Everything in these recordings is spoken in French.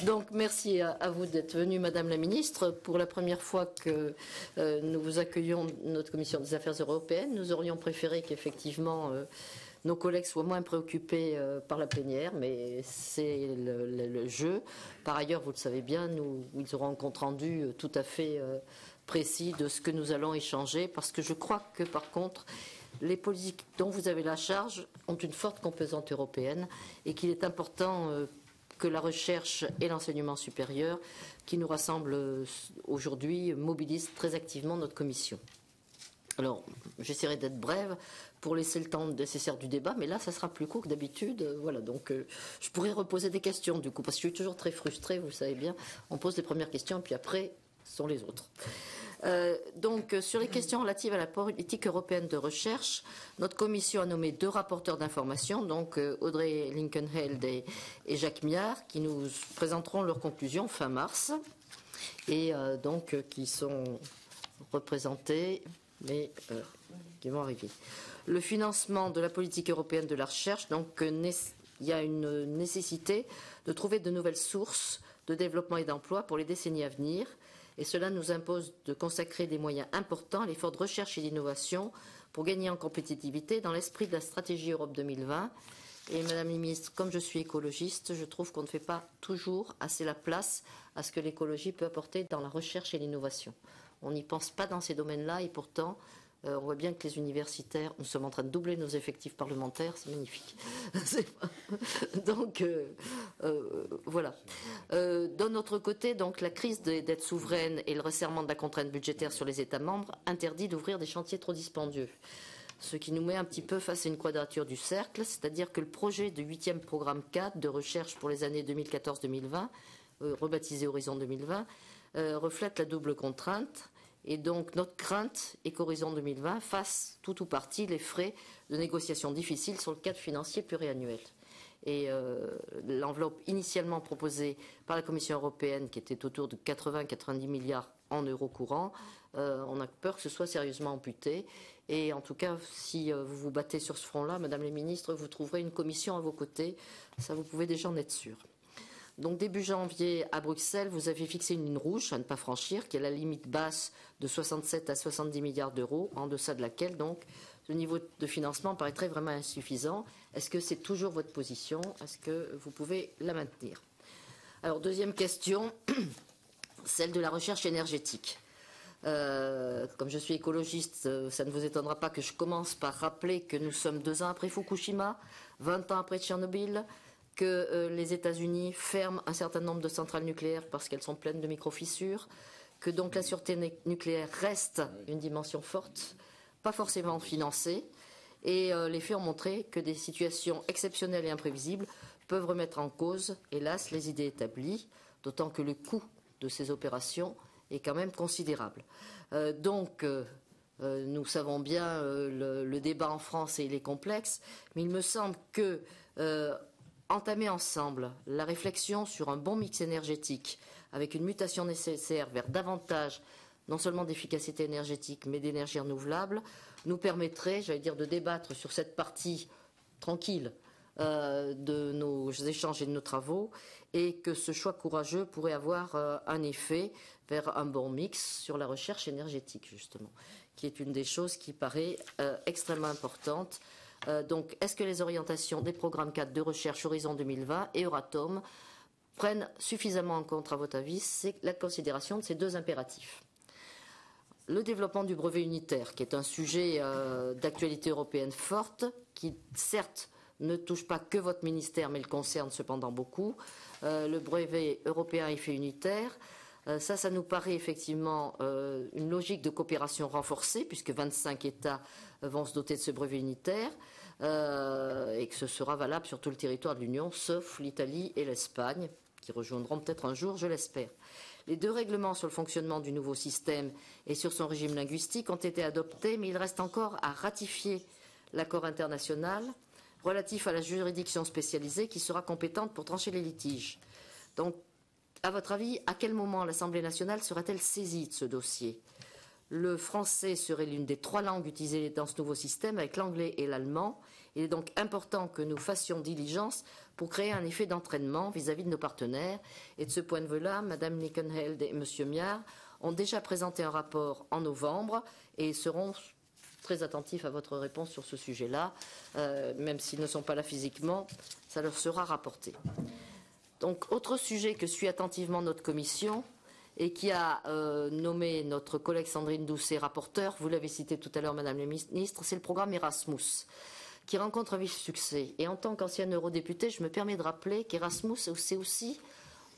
Donc merci à vous d'être venue, Madame la Ministre. Pour la première fois que nous vous accueillons, notre Commission des Affaires européennes, nous aurions préféré qu'effectivement nos collègues soient moins préoccupés par la plénière, mais c'est le jeu. Par ailleurs, vous le savez bien, ils auront un compte rendu tout à fait précis de ce que nous allons échanger, parce que je crois que par contre, les politiques dont vous avez la charge ont une forte composante européenne et qu'il est important que la recherche et l'enseignement supérieur, qui nous rassemblent aujourd'hui, mobilisent très activement notre commission. Alors, j'essaierai d'être brève pour laisser le temps nécessaire du débat, mais là, ça sera plus court que d'habitude. Voilà, donc je pourrais reposer des questions, du coup, parce que je suis toujours très frustrée, vous le savez bien. On pose les premières questions, et puis après, ce sont les autres. Donc, sur les questions relatives à la politique européenne de recherche, notre commission a nommé 2 rapporteurs d'information, donc Audrey Linkenheld et Jacques Miard, qui nous présenteront leurs conclusions fin mars, et donc qui sont représentés, mais qui vont arriver. Le financement de la politique européenne de la recherche, donc il y a une nécessité de trouver de nouvelles sources de développement et d'emploi pour les décennies à venir. Et cela nous impose de consacrer des moyens importants à l'effort de recherche et d'innovation pour gagner en compétitivité dans l'esprit de la stratégie Europe 2020. Et Madame la Ministre, comme je suis écologiste, je trouve qu'on ne fait pas toujours assez la place à ce que l'écologie peut apporter dans la recherche et l'innovation. On n'y pense pas dans ces domaines-là et pourtant, on voit bien que les universitaires, nous sommes en train de doubler nos effectifs parlementaires, c'est magnifique. Donc, voilà. D'un autre côté, donc, la crise des dettes souveraines et le resserrement de la contrainte budgétaire sur les États membres interdit d'ouvrir des chantiers trop dispendieux. Ce qui nous met un petit peu face à une quadrature du cercle, c'est-à-dire que le projet de 8e programme 4 de recherche pour les années 2014-2020, rebaptisé Horizon 2020, reflète la double contrainte. Et donc, notre crainte est qu'Horizon 2020 fasse tout ou partie les frais de négociations difficiles sur le cadre financier pluriannuel. Et l'enveloppe initialement proposée par la Commission européenne, qui était autour de 80-90 milliards en euros courants, on a peur que ce soit sérieusement amputé. Et en tout cas, si vous vous battez sur ce front-là, Madame la Ministre, vous trouverez une commission à vos côtés. Ça, vous pouvez déjà en être sûr. Donc début janvier, à Bruxelles, vous avez fixé une ligne rouge à ne pas franchir, qui est la limite basse de 67 à 70 milliards d'euros, en deçà de laquelle, donc, ce niveau de financement paraîtrait vraiment insuffisant. Est-ce que c'est toujours votre position? Est-ce que vous pouvez la maintenir? Alors, deuxième question, celle de la recherche énergétique. Comme je suis écologiste, ça ne vous étonnera pas que je commence par rappeler que nous sommes 2 ans après Fukushima, 20 ans après Tchernobyl, que les États-Unis ferment un certain nombre de centrales nucléaires parce qu'elles sont pleines de micro-fissures, que donc la sûreté nucléaire reste une dimension forte, pas forcément financée, et les faits ont montré que des situations exceptionnelles et imprévisibles peuvent remettre en cause, hélas, les idées établies, d'autant que le coût de ces opérations est quand même considérable. Donc, nous savons bien le débat en France et il est complexe, mais il me semble que entamer ensemble la réflexion sur un bon mix énergétique avec une mutation nécessaire vers davantage non seulement d'efficacité énergétique mais d'énergie renouvelable nous permettrait, j'allais dire, de débattre sur cette partie tranquille de nos échanges et de nos travaux et que ce choix courageux pourrait avoir un effet vers un bon mix sur la recherche énergétique justement, qui est une des choses qui paraît extrêmement importante. Donc, est-ce que les orientations des programmes 4 de recherche Horizon 2020 et Euratom prennent suffisamment en compte, à votre avis, la considération de ces 2 impératifs? Le développement du brevet unitaire, qui est un sujet d'actualité européenne forte, qui certes ne touche pas que votre ministère, mais le concerne cependant beaucoup. Le brevet européen effet unitaire, ça nous paraît effectivement une logique de coopération renforcée, puisque 25 États vont se doter de ce brevet unitaire, et que ce sera valable sur tout le territoire de l'Union, sauf l'Italie et l'Espagne, qui rejoindront peut-être un jour, je l'espère. Les 2 règlements sur le fonctionnement du nouveau système et sur son régime linguistique ont été adoptés, mais il reste encore à ratifier l'accord international relatif à la juridiction spécialisée qui sera compétente pour trancher les litiges. Donc, à votre avis, à quel moment l'Assemblée nationale sera-t-elle saisie de ce dossier? Le français serait l'une des 3 langues utilisées dans ce nouveau système avec l'anglais et l'allemand. Il est donc important que nous fassions diligence pour créer un effet d'entraînement vis-à-vis de nos partenaires. Et de ce point de vue-là, Mme Nickenheld et M. Miard ont déjà présenté un rapport en novembre et seront très attentifs à votre réponse sur ce sujet-là. Même s'ils ne sont pas là physiquement, ça leur sera rapporté. Donc, autre sujet que suit attentivement notre commission et qui a nommé notre collègue Sandrine Doucet rapporteur, vous l'avez cité tout à l'heure, Madame la Ministre, c'est le programme Erasmus, qui rencontre un vif succès. Et en tant qu'ancienne eurodéputée, je me permets de rappeler qu'Erasmus, c'est aussi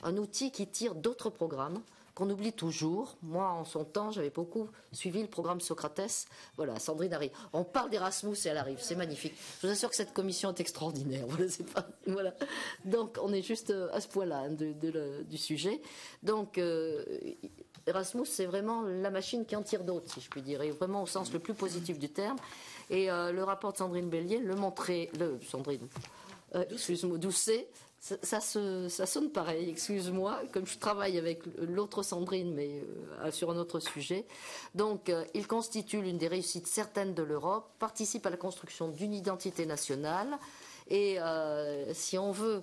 un outil qui tire d'autres programmes qu'on oublie toujours. Moi, en son temps, j'avais beaucoup suivi le programme Socrates. Voilà, Sandrine arrive. On parle d'Erasmus et elle arrive. C'est magnifique. Je vous assure que cette commission est extraordinaire. Voilà, c'est pas, voilà. Donc, on est juste à ce point-là hein, du sujet. Donc, Erasmus, c'est vraiment la machine qui en tire d'autres, si je puis dire, et vraiment au sens le plus positif du terme. Et le rapport de Sandrine Bélier le montrait... excuse-moi, Doucet. Ça sonne pareil, excuse-moi, comme je travaille avec l'autre Sandrine, mais sur un autre sujet. Donc, il constitue l'une des réussites certaines de l'Europe, participe à la construction d'une identité nationale, et si on veut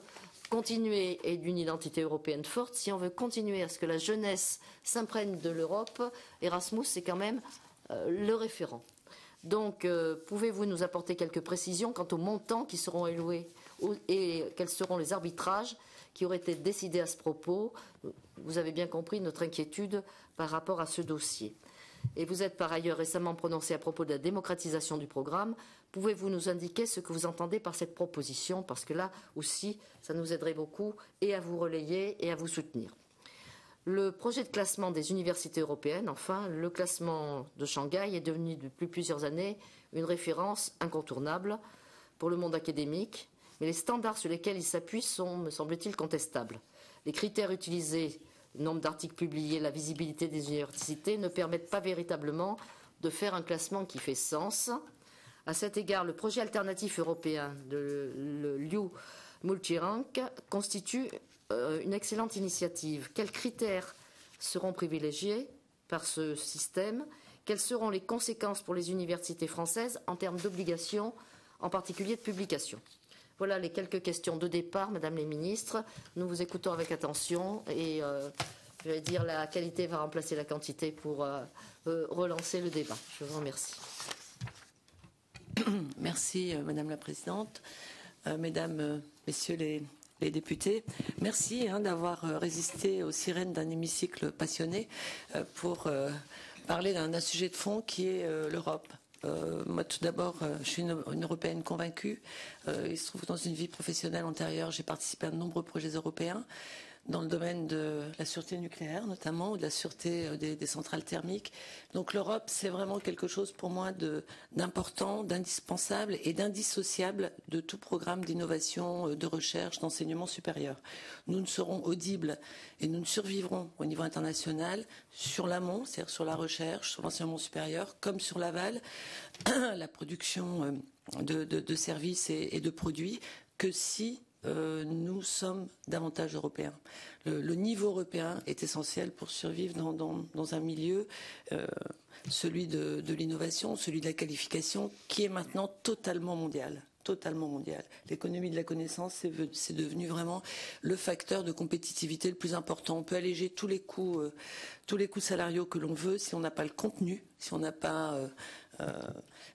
continuer, et d'une identité européenne forte, si on veut continuer à ce que la jeunesse s'imprègne de l'Europe, Erasmus, c'est quand même le référent. Donc, pouvez-vous nous apporter quelques précisions quant aux montants qui seront alloués et quels seront les arbitrages qui auraient été décidés à ce propos? Vous avez bien compris notre inquiétude par rapport à ce dossier. Et vous êtes par ailleurs récemment prononcé à propos de la démocratisation du programme. Pouvez-vous nous indiquer ce que vous entendez par cette proposition? Parce que là aussi, ça nous aiderait beaucoup et à vous relayer et à vous soutenir. Le projet de classement des universités européennes, enfin, le classement de Shanghai est devenu depuis plusieurs années une référence incontournable pour le monde académique, mais les standards sur lesquels il s'appuie sont, me semble-t-il, contestables. Les critères utilisés, le nombre d'articles publiés, la visibilité des universités ne permettent pas véritablement de faire un classement qui fait sens. À cet égard, le projet alternatif européen de le Liu Multirank constitue une excellente initiative. Quels critères seront privilégiés par ce système? Quelles seront les conséquences pour les universités françaises en termes d'obligations, en particulier de publication? Voilà les quelques questions de départ, Madame les ministres. Nous vous écoutons avec attention et je vais dire la qualité va remplacer la quantité pour relancer le débat. Je vous remercie. Merci, Madame la Présidente. Mesdames, Messieurs les députés, merci d'avoir résisté aux sirènes d'un hémicycle passionné pour parler d'un sujet de fond qui est l'Europe. Moi, tout d'abord, je suis une Européenne convaincue. Il se trouve que dans une vie professionnelle antérieure, j'ai participé à de nombreux projets européens dans le domaine de la sûreté nucléaire, notamment, ou de la sûreté des centrales thermiques. Donc l'Europe, c'est vraiment quelque chose pour moi d'important, d'indispensable et d'indissociable de tout programme d'innovation, de recherche, d'enseignement supérieur. Nous ne serons audibles et nous ne survivrons au niveau international sur l'amont, c'est-à-dire sur la recherche, sur l'enseignement supérieur, comme sur l'aval, la production de services et de produits, que si nous sommes davantage européens. Le niveau européen est essentiel pour survivre dans un milieu, celui de l'innovation, celui de la qualification, qui est maintenant totalement mondial. Totalement mondial. L'économie de la connaissance, c'est devenu vraiment le facteur de compétitivité le plus important. On peut alléger tous les coûts salariaux que l'on veut si on n'a pas le contenu, si on n'a pas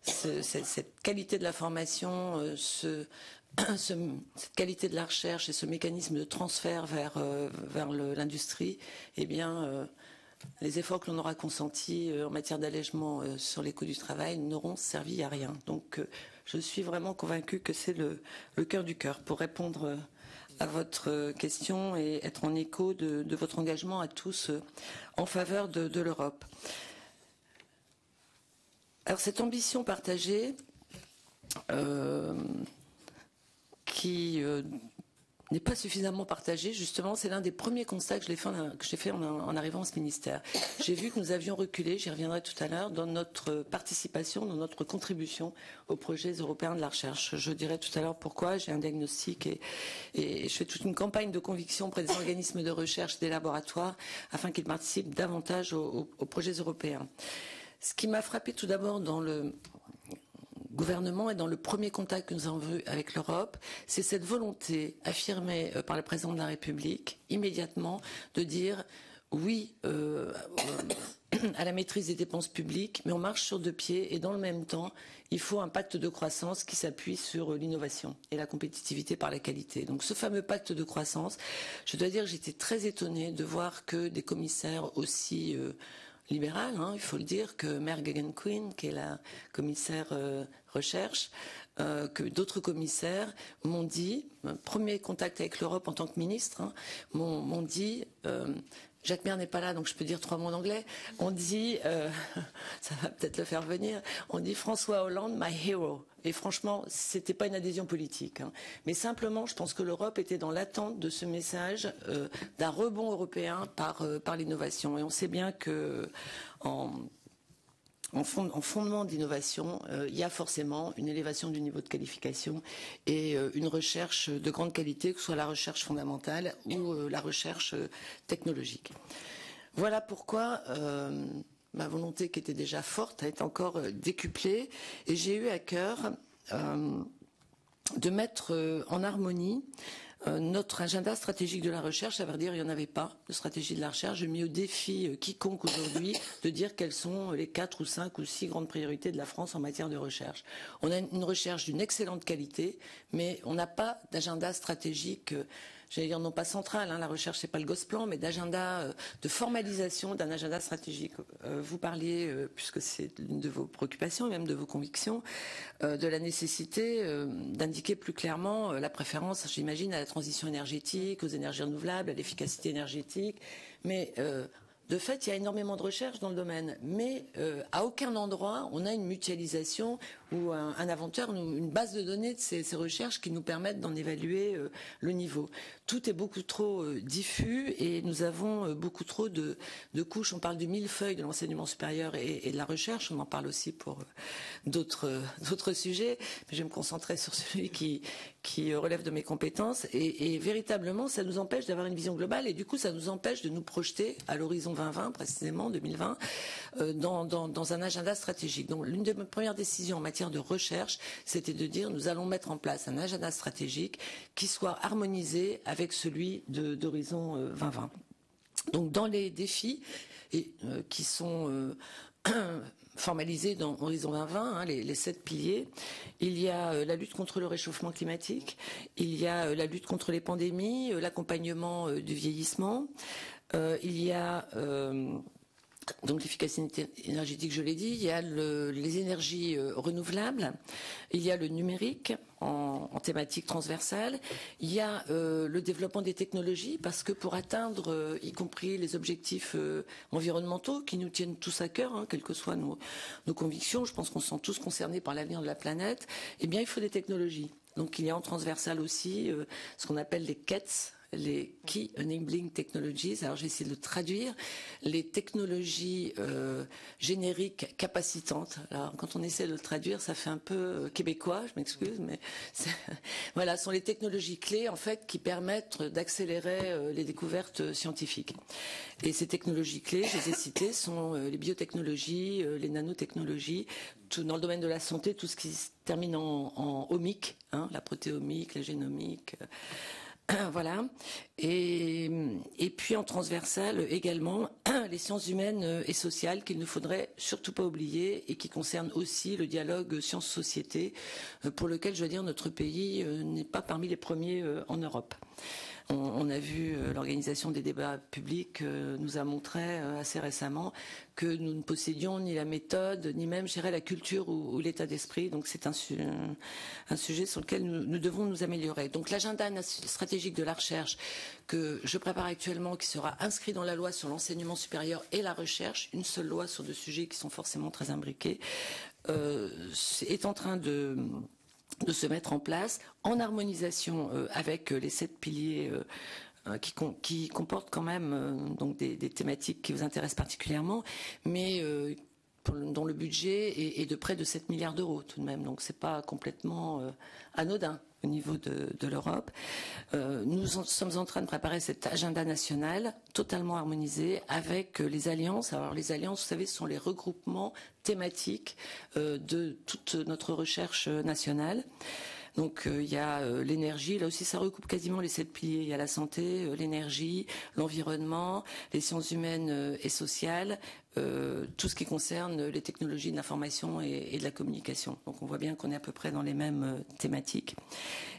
cette qualité de la formation, cette qualité de la recherche et ce mécanisme de transfert vers l'industrie, eh bien, les efforts que l'on aura consentis en matière d'allègement sur les coûts du travail n'auront servi à rien. Donc, je suis vraiment convaincue que c'est le cœur du cœur pour répondre à votre question et être en écho de votre engagement à tous en faveur de l'Europe. Alors, cette ambition partagée qui n'est pas suffisamment partagée, justement, c'est l'un des premiers constats que j'ai fait en arrivant à ce ministère. J'ai vu que nous avions reculé, j'y reviendrai tout à l'heure, dans notre participation, dans notre contribution aux projets européens de la recherche. Je dirai tout à l'heure pourquoi, j'ai un diagnostic et je fais toute une campagne de conviction auprès des organismes de recherche et des laboratoires afin qu'ils participent davantage aux projets européens. Ce qui m'a frappé tout d'abord dans gouvernement et dans le premier contact que nous avons eu avec l'Europe, c'est cette volonté affirmée par le président de la République immédiatement de dire oui à la maîtrise des dépenses publiques, mais on marche sur 2 pieds et dans le même temps, il faut un pacte de croissance qui s'appuie sur l'innovation et la compétitivité par la qualité. Donc ce fameux pacte de croissance, je dois dire que j'étais très étonnée de voir que des commissaires aussi libérales, il faut le dire, que Mère Geoghegan-Quinn, qui est la commissaire recherche, que d'autres commissaires m'ont dit, premier contact avec l'Europe en tant que ministre, m'ont dit... Jacques Maire n'est pas là, donc je peux dire 3 mots en anglais. On dit, ça va peut-être le faire venir, on dit François Hollande, my hero. Et franchement, c'était pas une adhésion politique. Mais simplement, je pense que l'Europe était dans l'attente de ce message d'un rebond européen par l'innovation. Et on sait bien que en fondement d'innovation, il y a forcément une élévation du niveau de qualification et une recherche de grande qualité, que ce soit la recherche fondamentale ou la recherche technologique. Voilà pourquoi ma volonté, qui était déjà forte, a été encore décuplée et j'ai eu à cœur de mettre en harmonie notre agenda stratégique de la recherche. À vrai dire, il n'y en avait pas de stratégie de la recherche. J'ai mis au défi quiconque aujourd'hui de dire quelles sont les 4 ou 5 ou 6 grandes priorités de la France en matière de recherche. On a une recherche d'une excellente qualité, mais on n'a pas d'agenda stratégique, j'allais dire non pas central, la recherche c'est pas le Gosplan, mais d'agenda de formalisation d'un agenda stratégique. Vous parliez, puisque c'est l'une de vos préoccupations, même de vos convictions, de la nécessité d'indiquer plus clairement la préférence, j'imagine, à la transition énergétique, aux énergies renouvelables, à l'efficacité énergétique, mais de fait, il y a énormément de recherche dans le domaine, mais à aucun endroit on a une mutualisation ou un inventeur, une base de données de ces recherches qui nous permettent d'en évaluer le niveau. Tout est beaucoup trop diffus et nous avons beaucoup trop de couches. On parle du millefeuille de l'enseignement supérieur et de la recherche, on en parle aussi pour d'autres sujets, mais je vais me concentrer sur celui qui relève de mes compétences et véritablement ça nous empêche d'avoir une vision globale et du coup ça nous empêche de nous projeter à l'horizon 2020, précisément 2020, dans un agenda stratégique. Donc l'une de mes premières décisions en matière de recherche, c'était de dire nous allons mettre en place un agenda stratégique qui soit harmonisé avec celui d'horizon 2020. Donc dans les défis qui sont formalisés dans Horizon 2020, les 7 piliers, il y a la lutte contre le réchauffement climatique, il y a la lutte contre les pandémies, l'accompagnement du vieillissement, il y a donc l'efficacité énergétique, je l'ai dit, il y a les énergies renouvelables, il y a le numérique en thématique transversale, il y a le développement des technologies, parce que pour atteindre, y compris les objectifs environnementaux qui nous tiennent tous à cœur, quelles que soient nos convictions, je pense qu'on se sent tous concernés par l'avenir de la planète, eh bien il faut des technologies. Donc il y a en transversal aussi ce qu'on appelle les KETS, les Key Enabling Technologies, alors j'ai essayé de le traduire, les technologies génériques capacitantes. Alors quand on essaie de le traduire, ça fait un peu québécois, je m'excuse, mais voilà, ce sont les technologies clés en fait qui permettent d'accélérer les découvertes scientifiques. Et ces technologies clés, je les ai citées, sont les biotechnologies, les nanotechnologies, tout dans le domaine de la santé, tout ce qui se termine en omique, la protéomique, la génomique. Voilà. Et puis en transversal également les sciences humaines et sociales qu'il ne faudrait surtout pas oublier et qui concernent aussi le dialogue sciences-société pour lequel, je dois dire, notre pays n'est pas parmi les premiers en Europe. On a vu l'organisation des débats publics nous a montré assez récemment que nous ne possédions ni la méthode, ni même, je dirais, la culture ou l'état d'esprit. Donc c'est un sujet sur lequel nous devons nous améliorer. Donc l'agenda stratégique de la recherche que je prépare actuellement, qui sera inscrit dans la loi sur l'enseignement supérieur et la recherche, une seule loi sur 2 sujets qui sont forcément très imbriqués, est en train de se mettre en place en harmonisation avec les 7 piliers qui comportent quand même donc des thématiques qui vous intéressent particulièrement, mais dont le budget est de près de 7 milliards d'euros tout de même. Donc c'est pas complètement anodin au niveau de l'Europe. Nous sommes en train de préparer cet agenda national totalement harmonisé avec les alliances. Alors les alliances, vous savez, ce sont les regroupements thématiques de toute notre recherche nationale. Donc il y a l'énergie, là aussi ça recoupe quasiment les 7 piliers. Il y a la santé, l'énergie, l'environnement, les sciences humaines et sociales, tout ce qui concerne les technologies de l'information et de la communication. Donc on voit bien qu'on est à peu près dans les mêmes thématiques.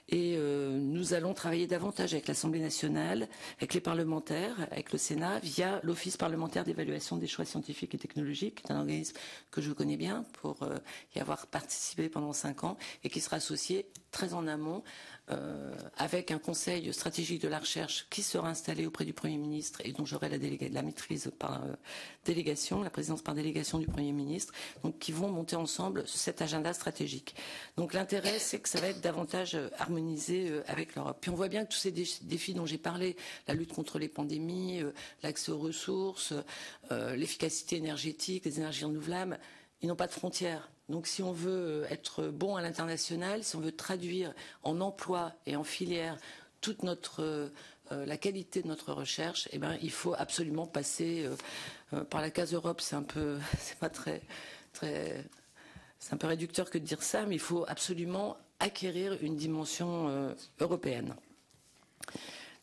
Et nous allons travailler davantage avec l'Assemblée nationale, avec les parlementaires, avec le Sénat, via l'Office parlementaire d'évaluation des choix scientifiques et technologiques, qui est un organisme que je connais bien pour y avoir participé pendant 5 ans et qui sera associé très en amont avec un conseil stratégique de la recherche qui sera installé auprès du Premier ministre et dont j'aurai la maîtrise par délégation, la présidence par délégation du Premier ministre, donc qui vont monter ensemble cet agenda stratégique. Donc l'intérêt, c'est que ça va être davantage harmonisé avec l'Europe. Puis on voit bien que tous ces défis dont j'ai parlé, la lutte contre les pandémies, l'accès aux ressources, l'efficacité énergétique, les énergies renouvelables, ils n'ont pas de frontières. Donc si on veut être bon à l'international, si on veut traduire en emploi et en filière toute la qualité de notre recherche, eh ben, il faut absolument passer par la case Europe. C'est pas très, c'est un peu réducteur que de dire ça, mais il faut absolument acquérir une dimension européenne.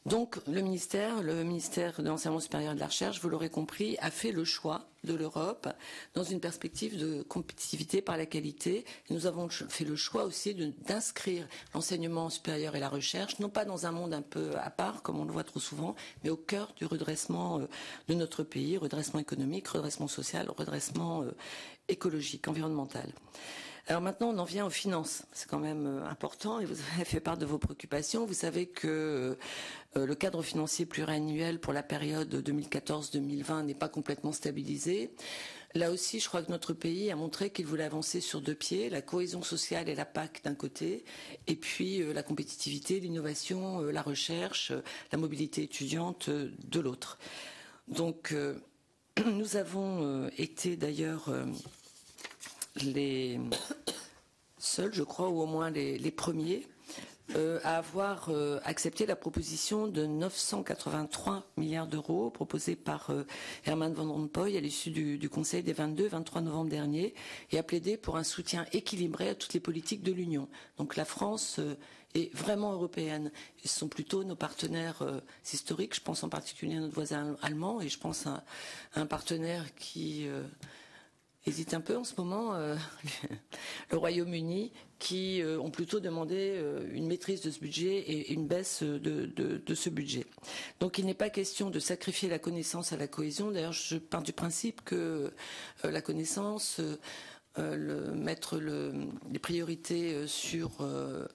Donc le ministère de l'Enseignement supérieur et de la Recherche, vous l'aurez compris, a fait le choix de l'Europe dans une perspective de compétitivité par la qualité. Et nous avons fait le choix aussi d'inscrire l'enseignement supérieur et la recherche, non pas dans un monde un peu à part, comme on le voit trop souvent, mais au cœur du redressement de notre pays, redressement économique, redressement social, redressement écologique, environnemental. Alors maintenant, on en vient aux finances. C'est quand même important et vous avez fait part de vos préoccupations. Vous savez que le cadre financier pluriannuel pour la période 2014-2020 n'est pas complètement stabilisé. Là aussi, je crois que notre pays a montré qu'il voulait avancer sur 2 pieds, la cohésion sociale et la PAC d'un côté, et puis la compétitivité, l'innovation, la recherche, la mobilité étudiante de l'autre. Donc, nous avons été d'ailleurs les seuls, je crois, ou au moins les premiers, à avoir accepté la proposition de 983 milliards d'euros proposée par Herman Van Rompuy à l'issue du Conseil des 22-23 novembre dernier et à plaider pour un soutien équilibré à toutes les politiques de l'Union. Donc la France est vraiment européenne. Ce sont plutôt nos partenaires historiques. Je pense en particulier à notre voisin allemand et je pense à un partenaire qui hésite un peu en ce moment, le Royaume-Uni, qui ont plutôt demandé une maîtrise de ce budget et une baisse de ce budget. Donc il n'est pas question de sacrifier la connaissance à la cohésion. D'ailleurs, je pars du principe que la connaissance, mettre les priorités sur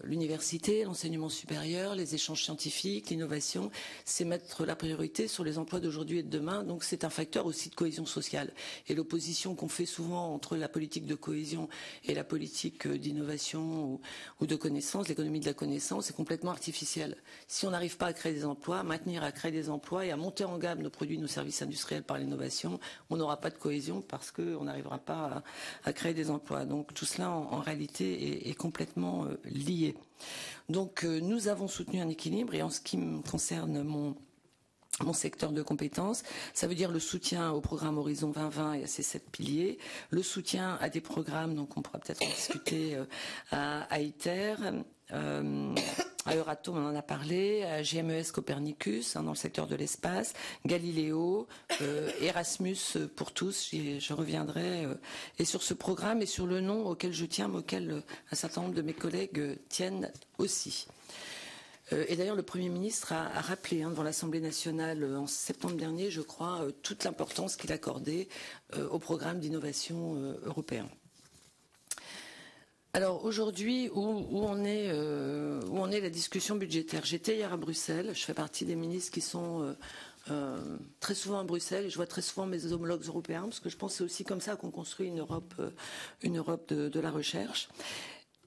l'université, l'enseignement supérieur, les échanges scientifiques, l'innovation, c'est mettre la priorité sur les emplois d'aujourd'hui et de demain. Donc c'est un facteur aussi de cohésion sociale. Et l'opposition qu'on fait souvent entre la politique de cohésion et la politique d'innovation ou de connaissance, l'économie de la connaissance, est complètement artificielle. Si on n'arrive pas à créer des emplois, à créer des emplois et à monter en gamme nos produits, nos services industriels par l'innovation, on n'aura pas de cohésion parce qu'on n'arrivera pas à créer des emplois. Donc tout cela en réalité est complètement lié. Donc nous avons soutenu un équilibre et en ce qui me concerne mon secteur de compétences, ça veut dire le soutien au programme Horizon 2020 et à ses 7 piliers, le soutien à des programmes, donc on pourra peut-être en discuter à ITER, à Euratom, on en a parlé, à GMES Copernicus, dans le secteur de l'espace, Galileo, Erasmus pour tous, je reviendrai, et sur ce programme et sur le nom auquel je tiens, mais auquel un certain nombre de mes collègues tiennent aussi. Et d'ailleurs, le Premier ministre a rappelé devant l'Assemblée nationale en septembre dernier, je crois, toute l'importance qu'il accordait au programme d'innovation européen. Alors aujourd'hui, où en est la discussion budgétaire? J'étais hier à Bruxelles, je fais partie des ministres qui sont très souvent à Bruxelles et je vois très souvent mes homologues européens parce que je pense que c'est aussi comme ça qu'on construit une Europe de la recherche.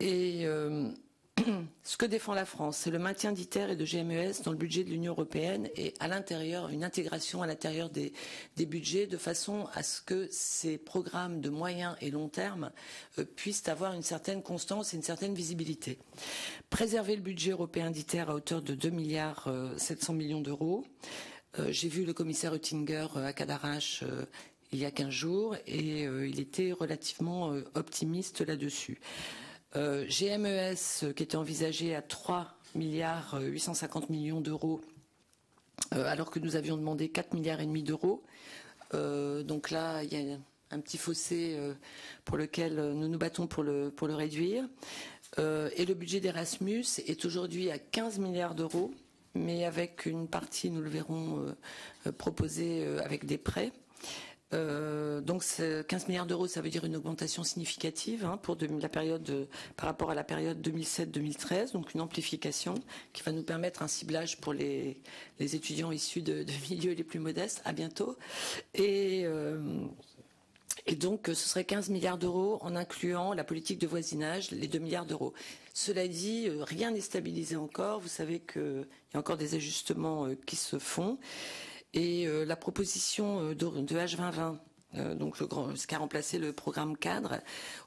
Et ce que défend la France, c'est le maintien d'ITER et de GMES dans le budget de l'Union européenne et à l'intérieur, une intégration à l'intérieur des budgets de façon à ce que ces programmes de moyen et long terme puissent avoir une certaine constance et une certaine visibilité. Préserver le budget européen d'ITER à hauteur de 2 milliards 700 millions d'euros. J'ai vu le commissaire Oettinger à Cadarache il y a 15 jours et il était relativement optimiste là-dessus. GMES qui était envisagé à 3 milliards 850 millions d'euros alors que nous avions demandé 4 milliards et demi d'euros. Donc là, il y a un petit fossé pour lequel nous nous battons pour le réduire. Et le budget d'Erasmus est aujourd'hui à 15 milliards d'euros, mais avec une partie, nous le verrons, proposée avec des prêts. Donc 15 milliards d'euros, ça veut dire une augmentation significative pour la période par rapport à la période 2007-2013, donc une amplification qui va nous permettre un ciblage pour les étudiants issus de milieux les plus modestes. À bientôt. Et donc ce serait 15 milliards d'euros en incluant la politique de voisinage, les 2 milliards d'euros. Cela dit, rien n'est stabilisé encore. Vous savez qu'il y a encore des ajustements qui se font. Et la proposition de H2020, donc ce qui a remplacé le programme cadre,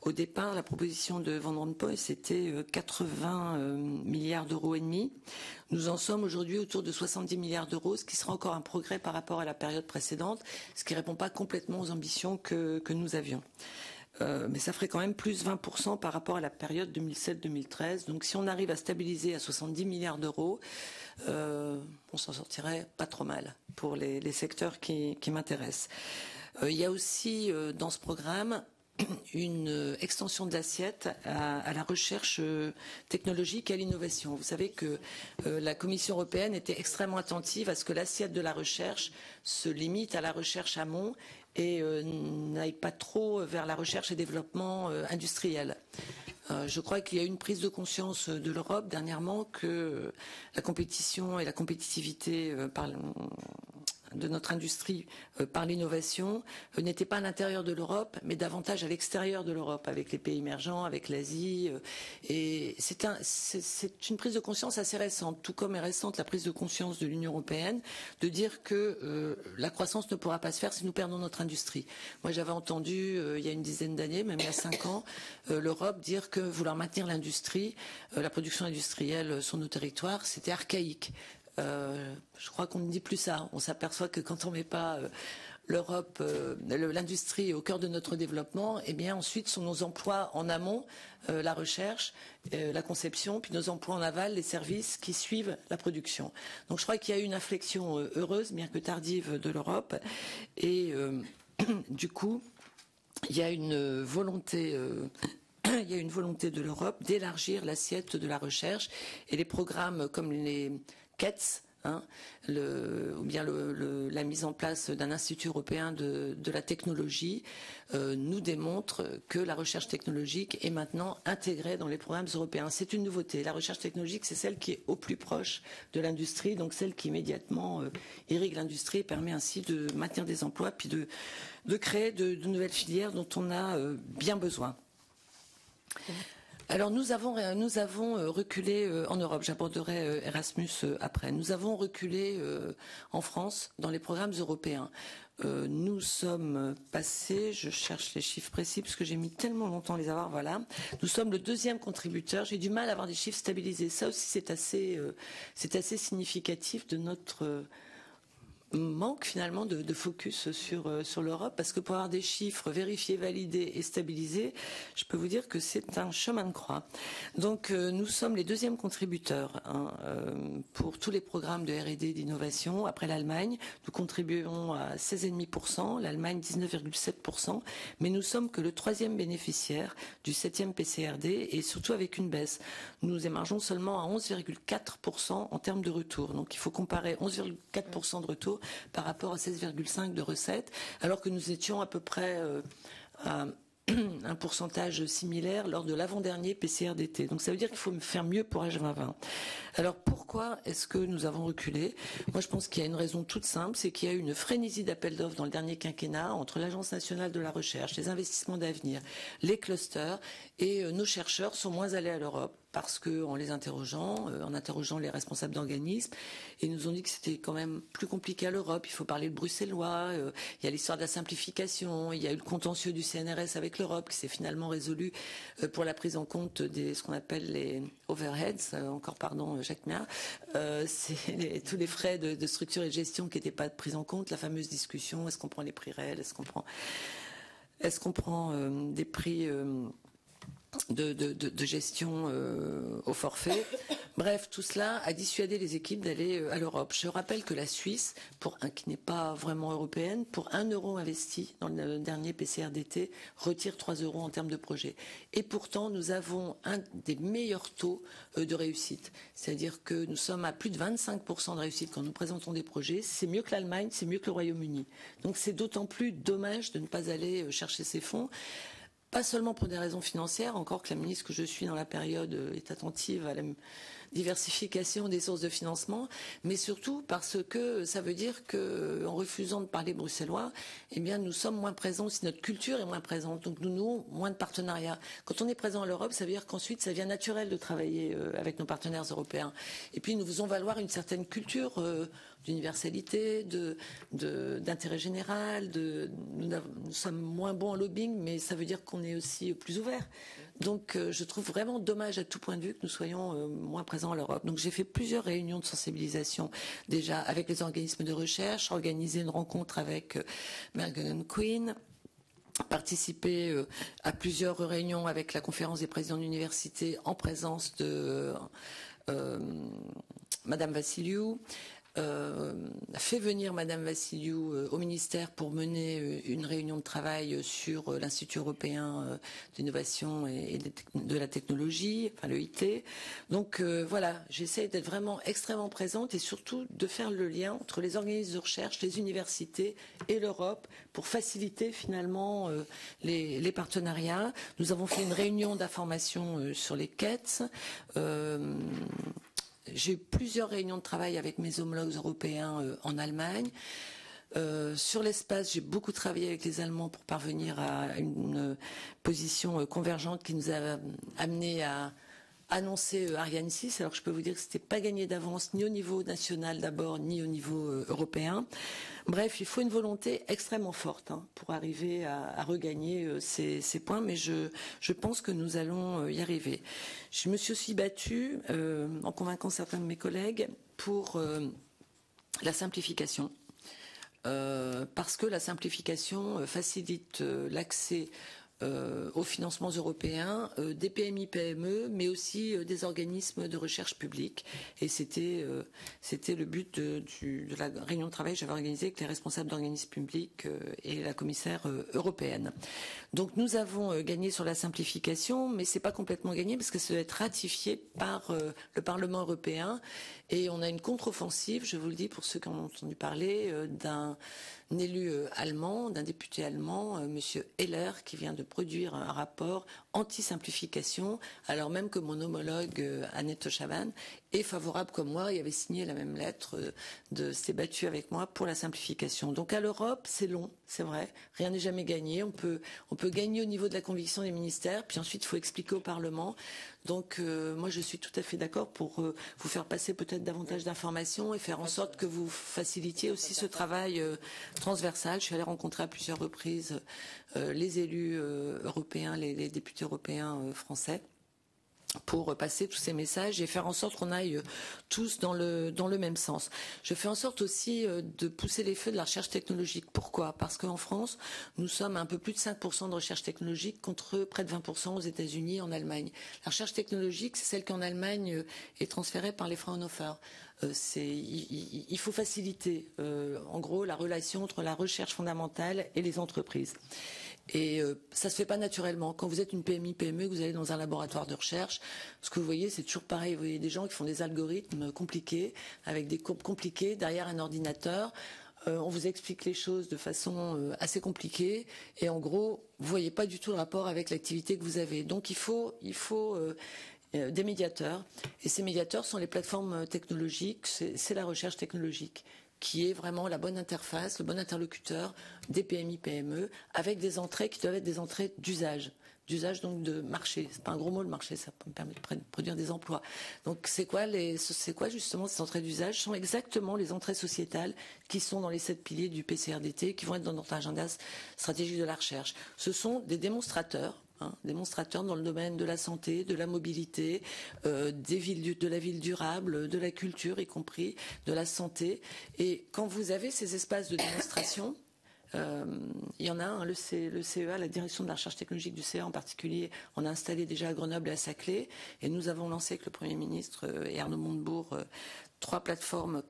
au départ, la proposition de Van Rompuy, c'était 80 milliards d'euros et demi. Nous en sommes aujourd'hui autour de 70 milliards d'euros, ce qui sera encore un progrès par rapport à la période précédente, ce qui ne répond pas complètement aux ambitions que nous avions. Mais ça ferait quand même plus 20% par rapport à la période 2007-2013. Donc si on arrive à stabiliser à 70 milliards d'euros, on s'en sortirait pas trop mal pour les secteurs qui m'intéressent. Il y a aussi dans ce programme une extension de l'assiette à la recherche technologique et à l'innovation. Vous savez que la Commission européenne était extrêmement attentive à ce que l'assiette de la recherche se limite à la recherche amont et n'aille pas trop vers la recherche et développement industriel. Je crois qu'il y a eu une prise de conscience de l'Europe dernièrement que la compétition et la compétitivité de notre industrie par l'innovation n'était pas à l'intérieur de l'Europe, mais davantage à l'extérieur de l'Europe, avec les pays émergents, avec l'Asie. Et c'est une prise de conscience assez récente, tout comme est récente la prise de conscience de l'Union européenne, de dire que la croissance ne pourra pas se faire si nous perdons notre industrie. Moi, j'avais entendu, il y a une dizaine d'années, même il y a 5 ans, l'Europe dire que vouloir maintenir l'industrie, la production industrielle sur nos territoires, c'était archaïque. Je crois qu'on ne dit plus ça. On s'aperçoit que quand on ne met pas l'Europe, l'industrie au cœur de notre développement, eh bien ensuite sont nos emplois en amont, la recherche, la conception, puis nos emplois en aval, les services qui suivent la production. Donc je crois qu'il y a eu une inflexion heureuse, bien que tardive, de l'Europe. Et du coup, il y a une volonté... il y a une volonté de l'Europe d'élargir l'assiette de la recherche et les programmes comme les KETS, ou bien la mise en place d'un institut européen de la technologie nous démontre que la recherche technologique est maintenant intégrée dans les programmes européens. C'est une nouveauté. La recherche technologique, c'est celle qui est au plus proche de l'industrie, donc celle qui immédiatement irrigue l'industrie et permet ainsi de maintenir des emplois puis de créer de nouvelles filières dont on a bien besoin. Alors nous avons reculé en Europe, j'aborderai Erasmus après, nous avons reculé en France dans les programmes européens. Nous sommes passés, je cherche les chiffres précis parce que j'ai mis tellement longtemps à les avoir, voilà. Nous sommes le 2e contributeur, j'ai du mal à avoir des chiffres stabilisés. Ça aussi c'est assez significatif de notre... manque finalement de focus sur l'Europe, parce que pour avoir des chiffres vérifiés, validés et stabilisés, je peux vous dire que c'est un chemin de croix. Donc nous sommes les 2e contributeurs pour tous les programmes de R&D d'innovation. Après l'Allemagne, nous contribuons à 16,5%, l'Allemagne 19,7%, mais nous sommes que le 3e bénéficiaire du 7e PCRD et surtout avec une baisse. Nous émargeons seulement à 11,4% en termes de retour. Donc il faut comparer 11,4% de retour par rapport à 16,5 de recettes, alors que nous étions à peu près à un pourcentage similaire lors de l'avant-dernier PCRDT. Donc ça veut dire qu'il faut faire mieux pour H2020. Alors pourquoi est-ce que nous avons reculé? Moi je pense qu'il y a une raison toute simple, c'est qu'il y a eu une frénésie d'appels d'offres dans le dernier quinquennat entre l'Agence nationale de la recherche, les investissements d'avenir, les clusters, et nos chercheurs sont moins allés à l'Europe. parce qu'en les interrogeant, en interrogeant les responsables d'organismes, ils nous ont dit que c'était quand même plus compliqué à l'Europe. Il faut parler de bruxellois, il y a l'histoire de la simplification, il y a eu le contentieux du CNRS avec l'Europe qui s'est finalement résolu pour la prise en compte des ce qu'on appelle les overheads, encore pardon Jacques Mia, c'est tous les frais de structure et de gestion qui n'étaient pas pris en compte, la fameuse discussion, est-ce qu'on prend les prix réels, est-ce qu'on prend des prix de gestion au forfait. Bref, tout cela a dissuadé les équipes d'aller à l'Europe. Je rappelle que la Suisse, qui n'est pas vraiment européenne, pour 1 euro investi dans le dernier PCRDT, retire 3 euros en termes de projet. Et pourtant, nous avons un des meilleurs taux de réussite. C'est-à-dire que nous sommes à plus de 25% de réussite quand nous présentons des projets. C'est mieux que l'Allemagne, c'est mieux que le Royaume-Uni. Donc c'est d'autant plus dommage de ne pas aller chercher ces fonds. Pas seulement pour des raisons financières, encore que la ministre que je suis dans la période est attentive à la diversification des sources de financement, mais surtout parce que ça veut dire qu'en refusant de parler bruxellois, eh bien nous sommes moins présents, si notre culture est moins présente, donc nous nouons moins de partenariats. Quand on est présent à l'Europe, ça veut dire qu'ensuite ça devient naturel de travailler avec nos partenaires européens. Et puis nous faisons valoir une certaine culture d'universalité, d'intérêt général. Nous sommes moins bons en lobbying, mais ça veut dire qu'on est aussi plus ouverts. Donc je trouve vraiment dommage à tout point de vue que nous soyons moins présents à l'Europe. Donc j'ai fait plusieurs réunions de sensibilisation déjà avec les organismes de recherche, organisé une rencontre avec Megan Quinn, participé à plusieurs réunions avec la conférence des présidents d'université en présence de Madame Vassiliou, fait venir Madame Vassiliou au ministère pour mener une réunion de travail sur l'Institut européen d'innovation et de la technologie, enfin le IT. Donc voilà, j'essaie d'être vraiment extrêmement présente et surtout de faire le lien entre les organismes de recherche, les universités et l'Europe pour faciliter finalement les partenariats. Nous avons fait une réunion d'information sur les quêtes. J'ai eu plusieurs réunions de travail avec mes homologues européens en Allemagne. Sur l'espace, j'ai beaucoup travaillé avec les Allemands pour parvenir à une position convergente qui nous a amené à annoncer Ariane 6. Alors je peux vous dire que c'était pas gagné d'avance, ni au niveau national d'abord, ni au niveau européen. Bref, il faut une volonté extrêmement forte pour arriver à regagner ces points, mais je pense que nous allons y arriver. Je me suis aussi battue, en convainquant certains de mes collègues, pour la simplification. Parce que la simplification facilite l'accès aux financements européens, des PMI-PME, mais aussi des organismes de recherche publique. Et c'était le but de la réunion de travail que j'avais organisée avec les responsables d'organismes publics et la commissaire européenne. Donc nous avons gagné sur la simplification, mais c'est pas complètement gagné parce que ça doit être ratifié par le Parlement européen. Et on a une contre-offensive, je vous le dis pour ceux qui en ont entendu parler, d'un élu allemand, d'un député allemand, Monsieur Heller, qui vient de produire un rapport anti-simplification, alors même que mon homologue Annette Chavan est favorable comme moi et avait signé la même lettre, s'est battu avec moi pour la simplification. Donc à l'Europe, c'est long, c'est vrai, rien n'est jamais gagné. On peut gagner au niveau de la conviction des ministères, puis ensuite il faut expliquer au Parlement. Donc moi je suis tout à fait d'accord pour vous faire passer peut-être davantage d'informations et faire en sorte que vous facilitiez aussi ce travail transversal. Je suis allée rencontrer à plusieurs reprises les élus européens, les députés européens français, pour passer tous ces messages et faire en sorte qu'on aille tous dans le même sens. Je fais en sorte aussi de pousser les feux de la recherche technologique. Pourquoi ? Parce qu'en France, nous sommes à un peu plus de 5% de recherche technologique contre près de 20% aux États-Unis et en Allemagne. La recherche technologique, c'est celle qui en Allemagne est transférée par les Fraunhofer. Il faut faciliter, en gros, la relation entre la recherche fondamentale et les entreprises. Et ça se fait pas naturellement. Quand vous êtes une PMI-PME, que vous allez dans un laboratoire de recherche, ce que vous voyez, c'est toujours pareil. Vous voyez des gens qui font des algorithmes compliqués, avec des courbes compliquées, derrière un ordinateur. On vous explique les choses de façon assez compliquée. Et en gros, vous voyez pas du tout le rapport avec l'activité que vous avez. Donc il faut des médiateurs. Et ces médiateurs sont les plateformes technologiques, c'est la recherche technologique, qui est vraiment la bonne interface, le bon interlocuteur des PMI-PME, avec des entrées qui doivent être des entrées d'usage. d'usage donc de marché. C'est pas un gros mot le marché, ça me permet de produire des emplois. Donc c'est quoi justement ces entrées d'usage? Ce sont exactement les entrées sociétales qui sont dans les 7 piliers du PCRDT, qui vont être dans notre agenda stratégique de la recherche. Ce sont des démonstrateurs. Démonstrateurs dans le domaine de la santé, de la mobilité, de la ville durable, de la culture y compris, de la santé. Et quand vous avez ces espaces de démonstration, il y en a un, le CEA, la direction de la recherche technologique du CEA en particulier, on a installé déjà à Grenoble et à Saclay, et nous avons lancé avec le Premier ministre et Arnaud Montebourg 4 plateformes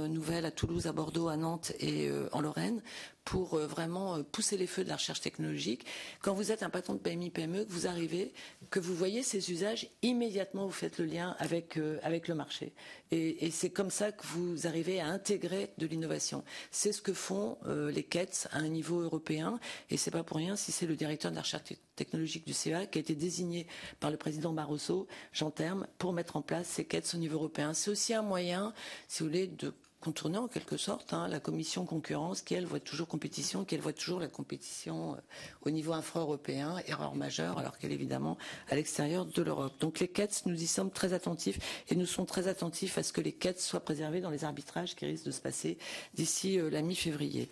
nouvelles à Toulouse, à Bordeaux, à Nantes et en Lorraine pour vraiment pousser les feux de la recherche technologique. Quand vous êtes un patron de PMI-PME, que vous arrivez, que vous voyez ces usages, immédiatement vous faites le lien avec le marché. Et c'est comme ça que vous arrivez à intégrer de l'innovation. C'est ce que font les KETS à un niveau européen, et c'est pas pour rien si c'est le directeur de la recherche technologique du CEA qui a été désigné par le président Barroso, Jean Terme, pour mettre en place ces KETS au niveau européen. C'est aussi un moyen, si vous voulez, de contourner en quelque sorte la commission concurrence qui, elle, voit toujours compétition, qui, elle, voit toujours la compétition au niveau infra-européen, erreur majeure, alors qu'elle est évidemment à l'extérieur de l'Europe. Donc les KETS, nous y sommes très attentifs et nous sommes très attentifs à ce que les KETS soient préservés dans les arbitrages qui risquent de se passer d'ici la mi-février.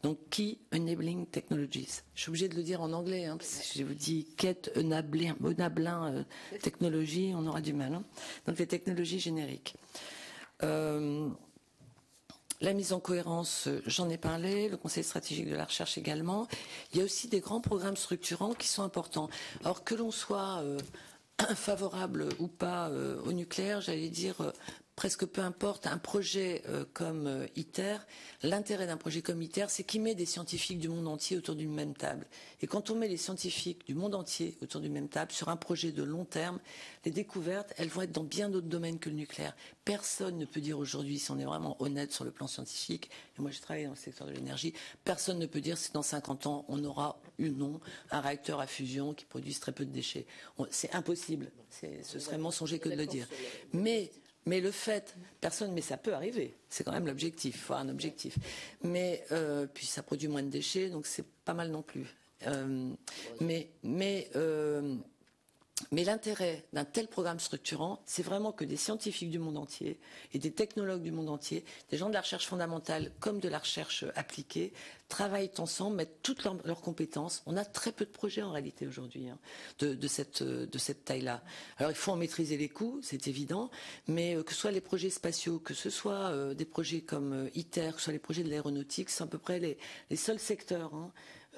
Donc, Key Enabling Technologies. Je suis obligée de le dire en anglais, parce que je vous dis Key Enabling Technologies, on aura du mal. Donc, les technologies génériques. La mise en cohérence, j'en ai parlé, le Conseil stratégique de la recherche également. Il y a aussi des grands programmes structurants qui sont importants. Alors que l'on soit favorable ou pas au nucléaire, j'allais dire presque peu importe, un projet comme ITER, l'intérêt d'un projet comme ITER, c'est qu'il met des scientifiques du monde entier autour d'une même table. Et quand on met les scientifiques du monde entier autour d'une même table, sur un projet de long terme, les découvertes, elles vont être dans bien d'autres domaines que le nucléaire. Personne ne peut dire aujourd'hui, si on est vraiment honnête sur le plan scientifique, et moi je travaille dans le secteur de l'énergie, personne ne peut dire si dans 50 ans, on aura ou non un réacteur à fusion qui produise très peu de déchets. C'est impossible. Ce serait mensonger que de le dire. Mais le fait, mais ça peut arriver, c'est quand même l'objectif, il faut avoir un objectif. Mais puis ça produit moins de déchets, donc c'est pas mal non plus. Mais l'intérêt d'un tel programme structurant, c'est vraiment que des scientifiques du monde entier et des technologues du monde entier, des gens de la recherche fondamentale comme de la recherche appliquée, travaillent ensemble, mettent toutes leurs compétences. On a très peu de projets en réalité aujourd'hui de cette taille-là. Alors il faut en maîtriser les coûts, c'est évident, mais que ce soit les projets spatiaux, que ce soit des projets comme ITER, que ce soit les projets de l'aéronautique, c'est à peu près les seuls secteurs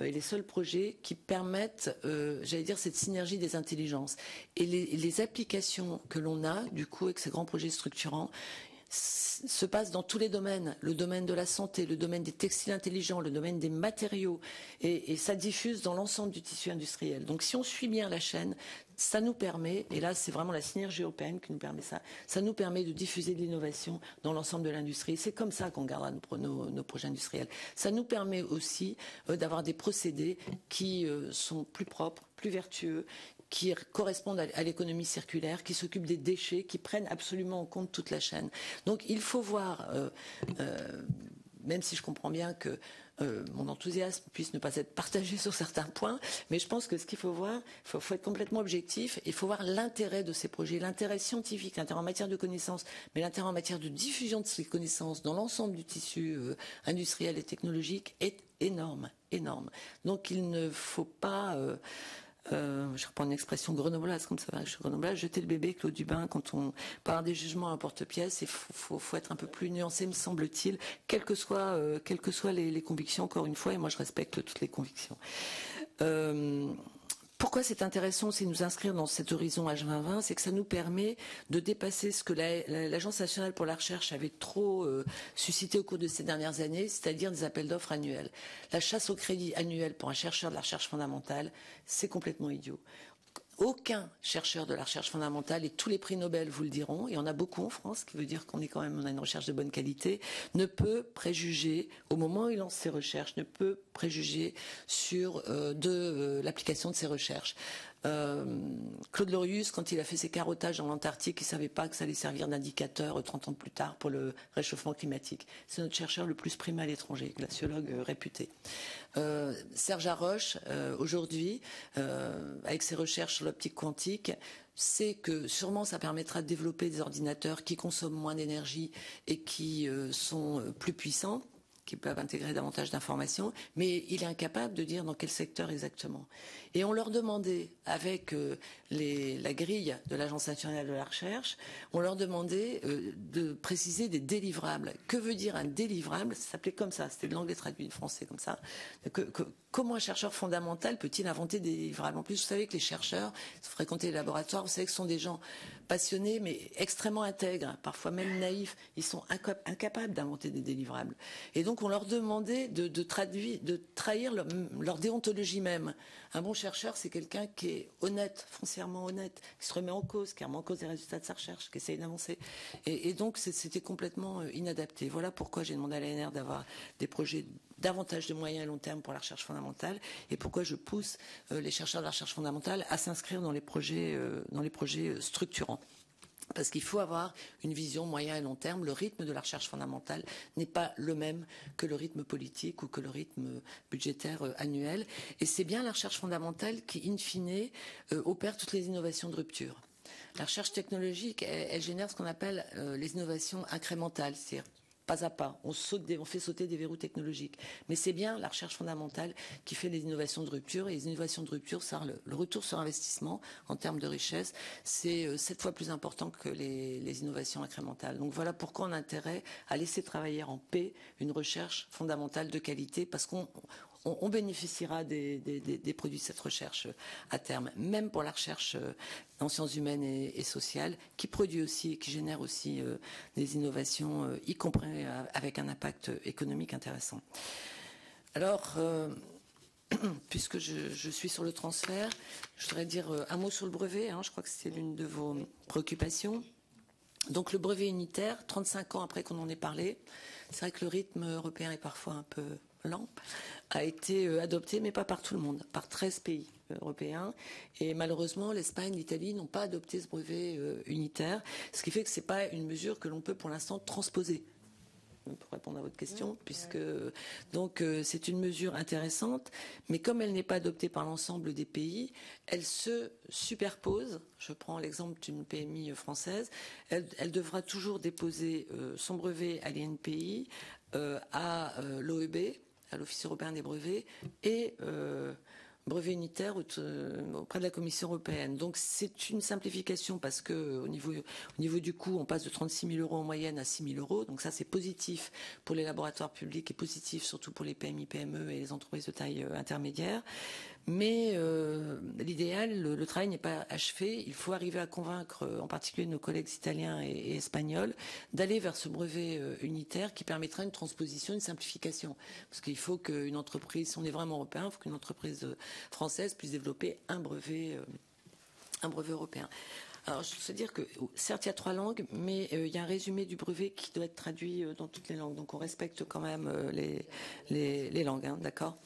et les seuls projets qui permettent, j'allais dire, cette synergie des intelligences. Et les applications que l'on a, du coup, avec ces grands projets structurants, se passent dans tous les domaines, le domaine de la santé, le domaine des textiles intelligents, le domaine des matériaux, et ça diffuse dans l'ensemble du tissu industriel. Donc si on suit bien la chaîne, ça nous permet, et là c'est vraiment la synergie européenne qui nous permet ça nous permet de diffuser de l'innovation dans l'ensemble de l'industrie. C'est comme ça qu'on gardera nos projets industriels. Ça nous permet aussi d'avoir des procédés qui sont plus propres, plus vertueux, qui correspondent à l'économie circulaire, qui s'occupent des déchets, qui prennent absolument en compte toute la chaîne. Donc il faut voir, même si je comprends bien que mon enthousiasme puisse ne pas être partagé sur certains points, mais je pense que ce qu'il faut voir, il faut être complètement objectif, il faut voir l'intérêt de ces projets, l'intérêt scientifique, l'intérêt en matière de connaissances, mais l'intérêt en matière de diffusion de ces connaissances dans l'ensemble du tissu industriel et technologique est énorme, énorme. Donc il ne faut pas... je reprends une expression grenobloise comme ça, je suis grenobloise, jeter le bébé Claude Dubin quand on parle des jugements à porte-pièce. Il faut être un peu plus nuancé, me semble-t-il, quelles que soient les convictions, encore une fois, et moi je respecte toutes les convictions. Pourquoi c'est intéressant aussi de nous inscrire dans cet horizon H2020, c'est que ça nous permet de dépasser ce que l'Agence nationale pour la recherche avait trop suscité au cours de ces dernières années, c'est-à-dire des appels d'offres annuels. La chasse au crédit annuel pour un chercheur de la recherche fondamentale, c'est complètement idiot. Aucun chercheur de la recherche fondamentale, et tous les prix Nobel vous le diront, et il y en a beaucoup en France, ce qui veut dire qu'on a une recherche de bonne qualité, ne peut préjuger, au moment où il lance ses recherches, ne peut préjuger sur l'application de ses recherches. Claude Lorius, quand il a fait ses carottages dans l'Antarctique, il ne savait pas que ça allait servir d'indicateur 30 ans plus tard pour le réchauffement climatique. C'est notre chercheur le plus primé à l'étranger, glaciologue réputé. Serge Haroche, aujourd'hui, avec ses recherches sur l'optique quantique, c'est que sûrement ça permettra de développer des ordinateurs qui consomment moins d'énergie et qui sont plus puissants, qui peuvent intégrer davantage d'informations, mais il est incapable de dire dans quel secteur exactement. Et on leur demandait, avec la grille de l'Agence nationale de la recherche, on leur demandait de préciser des délivrables. Que veut dire un délivrable? Ça s'appelait comme ça, c'était de l'anglais traduit de français comme ça. Comment un chercheur fondamental peut-il inventer des délivrables? En plus, vous savez que les chercheurs, si vous fréquentez les laboratoires, vous savez que ce sont des gens passionnés, mais extrêmement intègres, parfois même naïfs. Ils sont incapables d'inventer des délivrables. Et donc, on leur demandait de trahir leur déontologie même. Un bon chercheur, c'est quelqu'un qui est honnête, foncièrement honnête, qui se remet en cause, qui remet en cause les résultats de sa recherche, qui essaye d'avancer. Et donc, c'était complètement inadapté. Voilà pourquoi j'ai demandé à l'ANR d'avoir des projets davantage de moyens à long terme pour la recherche fondamentale et pourquoi je pousse les chercheurs de la recherche fondamentale à s'inscrire dans les projets structurants. Parce qu'il faut avoir une vision moyen et long terme. Le rythme de la recherche fondamentale n'est pas le même que le rythme politique ou que le rythme budgétaire annuel. Et c'est bien la recherche fondamentale qui, in fine, opère toutes les innovations de rupture. La recherche technologique, elle génère ce qu'on appelle les innovations incrémentales, c'est-à-dire pas à pas, on fait sauter des verrous technologiques. Mais c'est bien la recherche fondamentale qui fait les innovations de rupture. Et les innovations de rupture, le retour sur investissement en termes de richesse, c'est 7 fois plus important que les innovations incrémentales. Donc voilà pourquoi on a intérêt à laisser travailler en paix une recherche fondamentale de qualité, parce qu'on bénéficiera des produits de cette recherche à terme, même pour la recherche en sciences humaines et sociales, qui produit aussi, qui génère aussi des innovations, y compris avec un impact économique intéressant. Alors, puisque je suis sur le transfert, je voudrais dire un mot sur le brevet. Je crois que c'est l'une de vos préoccupations. Donc le brevet unitaire, 35 ans après qu'on en ait parlé, c'est vrai que le rythme européen est parfois un peu lent, a été adopté, mais pas par tout le monde, par 13 pays européens. Et malheureusement, l'Espagne, l'Italie n'ont pas adopté ce brevet unitaire, ce qui fait que ce n'est pas une mesure que l'on peut pour l'instant transposer. Pour répondre à votre question, puisque donc c'est une mesure intéressante, mais comme elle n'est pas adoptée par l'ensemble des pays, elle se superpose. Je prends l'exemple d'une PMI française, elle devra toujours déposer son brevet à l'INPI, à l'OEB, à l'Office européen des brevets, et brevet unitaire auprès de la Commission européenne. Donc c'est une simplification parce que au niveau du coût, on passe de 36 000 € en moyenne à 6 000 €. Donc ça c'est positif pour les laboratoires publics et positif surtout pour les PMI, PME et les entreprises de taille intermédiaire. Mais l'idéal, le travail n'est pas achevé. Il faut arriver à convaincre, en particulier nos collègues italiens et espagnols, d'aller vers ce brevet unitaire qui permettra une transposition, une simplification. Parce qu'il faut qu'une entreprise, si on est vraiment européen, il faut qu'une entreprise française puisse développer un brevet européen. Alors, je veux dire que, certes, il y a 3 langues, mais il y a un résumé du brevet qui doit être traduit dans toutes les langues. Donc, on respecte quand même les langues, d'accord ?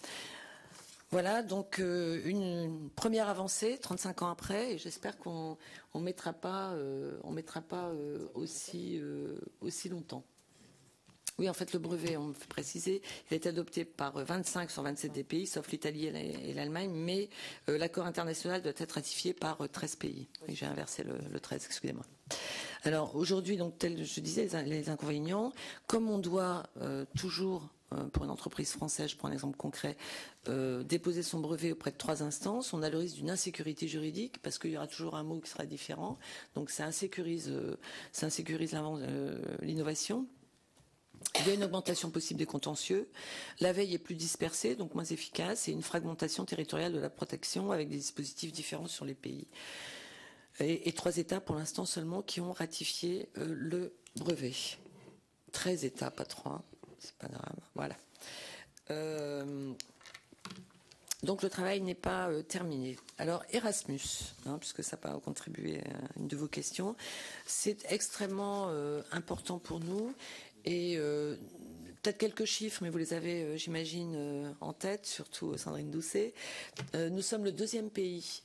Voilà, donc une première avancée, 35 ans après, et j'espère qu'on ne mettra pas, aussi longtemps. Oui, en fait, le brevet, on me fait préciser, il a été adopté par 25 sur 27 des pays, sauf l'Italie et l'Allemagne, mais l'accord international doit être ratifié par 13 pays. Oui, j'ai inversé le 13, excusez-moi. Alors, aujourd'hui, donc, tel je disais, les inconvénients, comme on doit toujours, pour une entreprise française, je prends un exemple concret, déposer son brevet auprès de 3 instances, on a le risque d'une insécurité juridique, parce qu'il y aura toujours un mot qui sera différent, donc ça insécurise l'innovation. Il y a une augmentation possible des contentieux. La veille est plus dispersée, donc moins efficace, et une fragmentation territoriale de la protection avec des dispositifs différents sur les pays. Et 3 États pour l'instant seulement qui ont ratifié le brevet. 13 États, pas 3. C'est pas grave. Voilà. Donc le travail n'est pas terminé. Alors Erasmus, puisque ça va contribuer à une de vos questions, c'est extrêmement important pour nous. Et peut-être quelques chiffres, mais vous les avez, j'imagine, en tête, surtout Sandrine Doucet. Nous sommes le 2e pays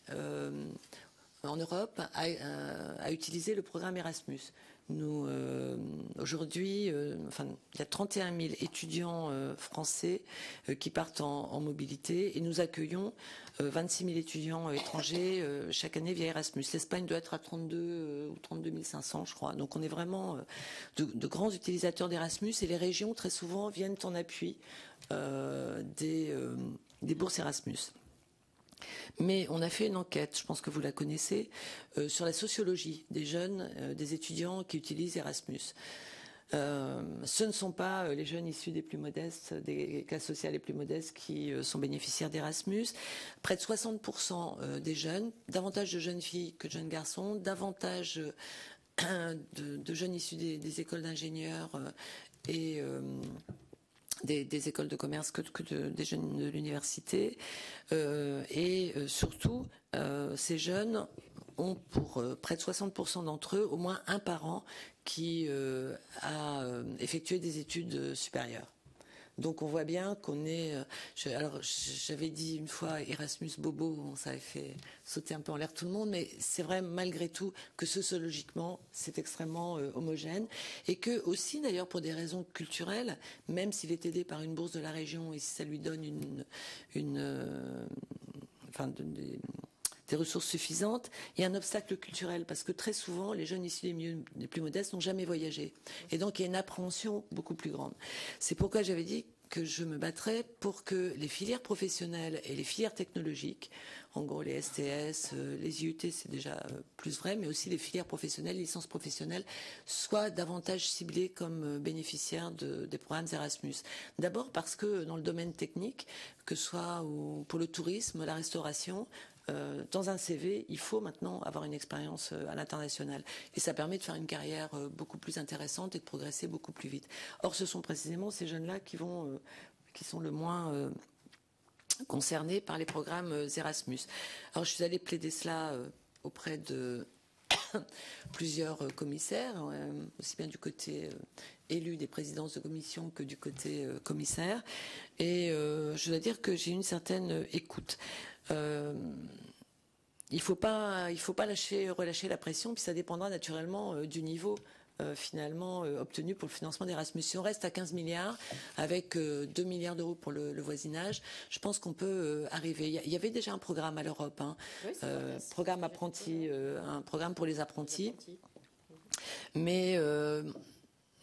en Europe à utiliser le programme Erasmus. Nous, aujourd'hui, il y a 31 000 étudiants français qui partent en mobilité et nous accueillons 26 000 étudiants étrangers chaque année via Erasmus. L'Espagne doit être à 32 ou 32 500, je crois. Donc on est vraiment de grands utilisateurs d'Erasmus et les régions, très souvent, viennent en appui des bourses Erasmus. Mais on a fait une enquête, je pense que vous la connaissez, sur la sociologie des jeunes, des étudiants qui utilisent Erasmus. Ce ne sont pas les jeunes issus des plus modestes, des classes sociales les plus modestes qui sont bénéficiaires d'Erasmus. Près de 60% des jeunes, davantage de jeunes filles que de jeunes garçons, davantage de jeunes issus des écoles d'ingénieurs et des écoles de commerce que des jeunes de l'université. Et surtout, ces jeunes ont pour près de 60% d'entre eux au moins un parent qui a effectué des études supérieures. Donc on voit bien qu'on est... alors j'avais dit une fois Erasmus Bobo, ça avait fait sauter un peu en l'air tout le monde, mais c'est vrai malgré tout que sociologiquement c'est extrêmement homogène et que aussi d'ailleurs pour des raisons culturelles, même s'il est aidé par une bourse de la région et si ça lui donne des ressources suffisantes, il y a un obstacle culturel parce que très souvent les jeunes issus des milieux les plus modestes n'ont jamais voyagé et donc il y a une appréhension beaucoup plus grande. C'est pourquoi j'avais dit que je me battrais pour que les filières professionnelles et les filières technologiques, en gros les STS, les IUT c'est déjà plus vrai, mais aussi les filières professionnelles, les licences professionnelles, soient davantage ciblées comme bénéficiaires des programmes Erasmus. D'abord parce que dans le domaine technique, que ce soit pour le tourisme, la restauration, dans un CV, il faut maintenant avoir une expérience à l'international. Et ça permet de faire une carrière beaucoup plus intéressante et de progresser beaucoup plus vite. Or, ce sont précisément ces jeunes-là qui sont le moins concernés par les programmes Erasmus. Alors, je suis allée plaider cela auprès de plusieurs commissaires, aussi bien du côté élu des présidences de commission que du côté commissaire. Et je dois dire que j'ai une certaine écoute. Il faut pas relâcher la pression, puis ça dépendra naturellement du niveau finalement obtenu pour le financement d'Erasmus. Si on reste à 15 milliards avec 2 milliards d'euros pour le voisinage, je pense qu'on peut arriver. Il y avait déjà un programme à l'Europe, oui, programme apprenti, un programme pour les apprentis, mais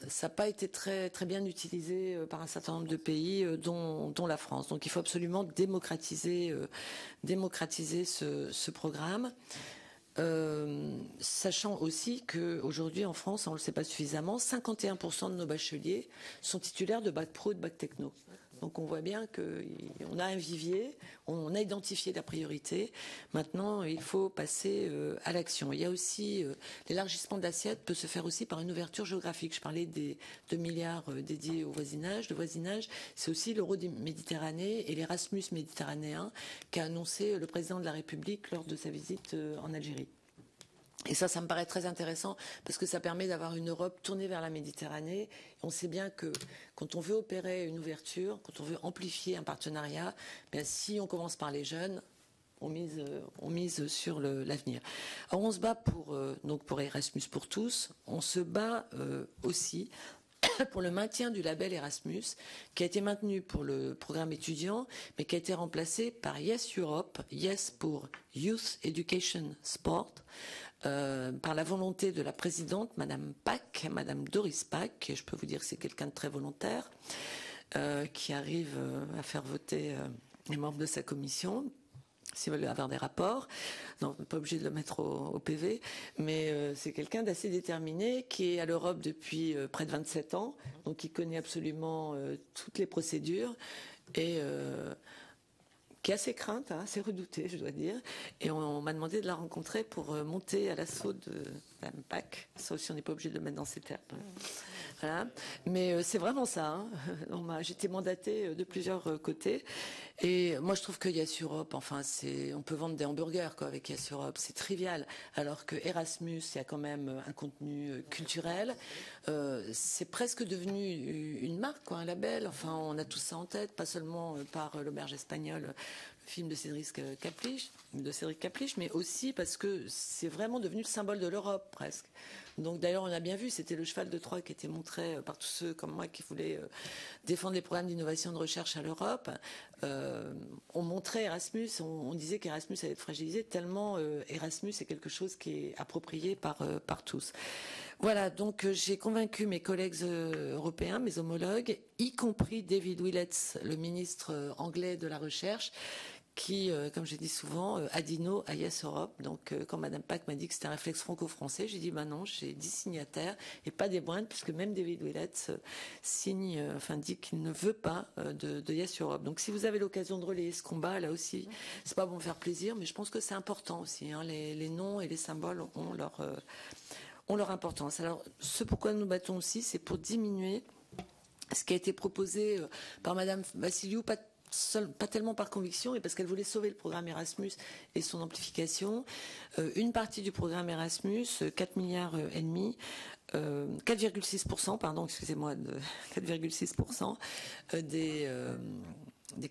ça n'a pas été très, très bien utilisé par un certain nombre de pays, dont la France. Donc il faut absolument démocratiser ce programme. Sachant aussi qu'aujourd'hui en France, on ne le sait pas suffisamment, 51% de nos bacheliers sont titulaires de bac pro et de bac techno. Donc on voit bien qu'on a un vivier, on a identifié la priorité. Maintenant, il faut passer à l'action. Il y a aussi l'élargissement de l'assiette peut se faire aussi par une ouverture géographique. Je parlais des 2 milliards dédiés au voisinage. Le voisinage, c'est aussi l'Euro-Méditerranée et l'Erasmus méditerranéen qu'a annoncé le président de la République lors de sa visite en Algérie. Et ça me paraît très intéressant parce que ça permet d'avoir une Europe tournée vers la Méditerranée. On sait bien que quand on veut opérer une ouverture, quand on veut amplifier un partenariat, bien, si on commence par les jeunes, on mise sur l'avenir. Alors on se bat pour Erasmus pour tous. On se bat aussi pour le maintien du label Erasmus, qui a été maintenu pour le programme étudiant, mais qui a été remplacé par Yes Europe, Yes pour Youth Education Sport, par la volonté de la présidente, Madame Pack, Madame Doris Pack, et je peux vous dire que c'est quelqu'un de très volontaire, qui arrive à faire voter les membres de sa commission, s'ils veulent avoir des rapports. Non, pas obligé de le mettre au PV, mais c'est quelqu'un d'assez déterminé, qui est à l'Europe depuis près de 27 ans, donc qui connaît absolument toutes les procédures, et qui a ses craintes, assez redouté, je dois dire. Et on m'a demandé de la rencontrer pour monter à l'assaut de Mme Pack. Ça aussi, on n'est pas obligé de le mettre dans ces termes. Voilà. Mais c'est vraiment ça. Hein. J'étais mandatée de plusieurs côtés. Et moi, je trouve que Yes Europe, enfin, on peut vendre des hamburgers quoi, avec Yes Europe. C'est trivial. Alors que Erasmus, il y a quand même un contenu culturel. C'est presque devenu une marque, quoi, un label. Enfin, on a tout ça en tête, pas seulement par l'auberge espagnole, le film de Cédric Kaplich, mais aussi parce que c'est vraiment devenu le symbole de l'Europe, presque. Donc d'ailleurs, on a bien vu, c'était le cheval de Troie qui était montré par tous ceux comme moi qui voulaient défendre les programmes d'innovation et de recherche à l'Europe. On montrait Erasmus, on disait qu'Erasmus allait être fragilisé, tellement Erasmus est quelque chose qui est approprié par tous. Voilà, donc j'ai convaincu mes collègues européens, mes homologues, y compris David Willets, le ministre anglais de la Recherche, qui, comme j'ai dit souvent, a dit non à Yes Europe. Donc, quand Madame Pack m'a dit que c'était un réflexe franco-français, j'ai dit, non, j'ai 10 signataires, et pas des moindres, puisque même David Willets dit qu'il ne veut pas de Yes Europe. Donc, si vous avez l'occasion de relayer ce combat, là aussi, c'est pas pour me faire plaisir, mais je pense que c'est important aussi. Hein, les noms et les symboles ont leur importance. Alors, ce pourquoi nous battons aussi, c'est pour diminuer ce qui a été proposé par Madame Vassiliou, pas tellement par conviction, mais parce qu'elle voulait sauver le programme Erasmus et son amplification. Une partie du programme Erasmus, 4 milliards et demi, 4,6%, pardon, excusez-moi, 4,6% des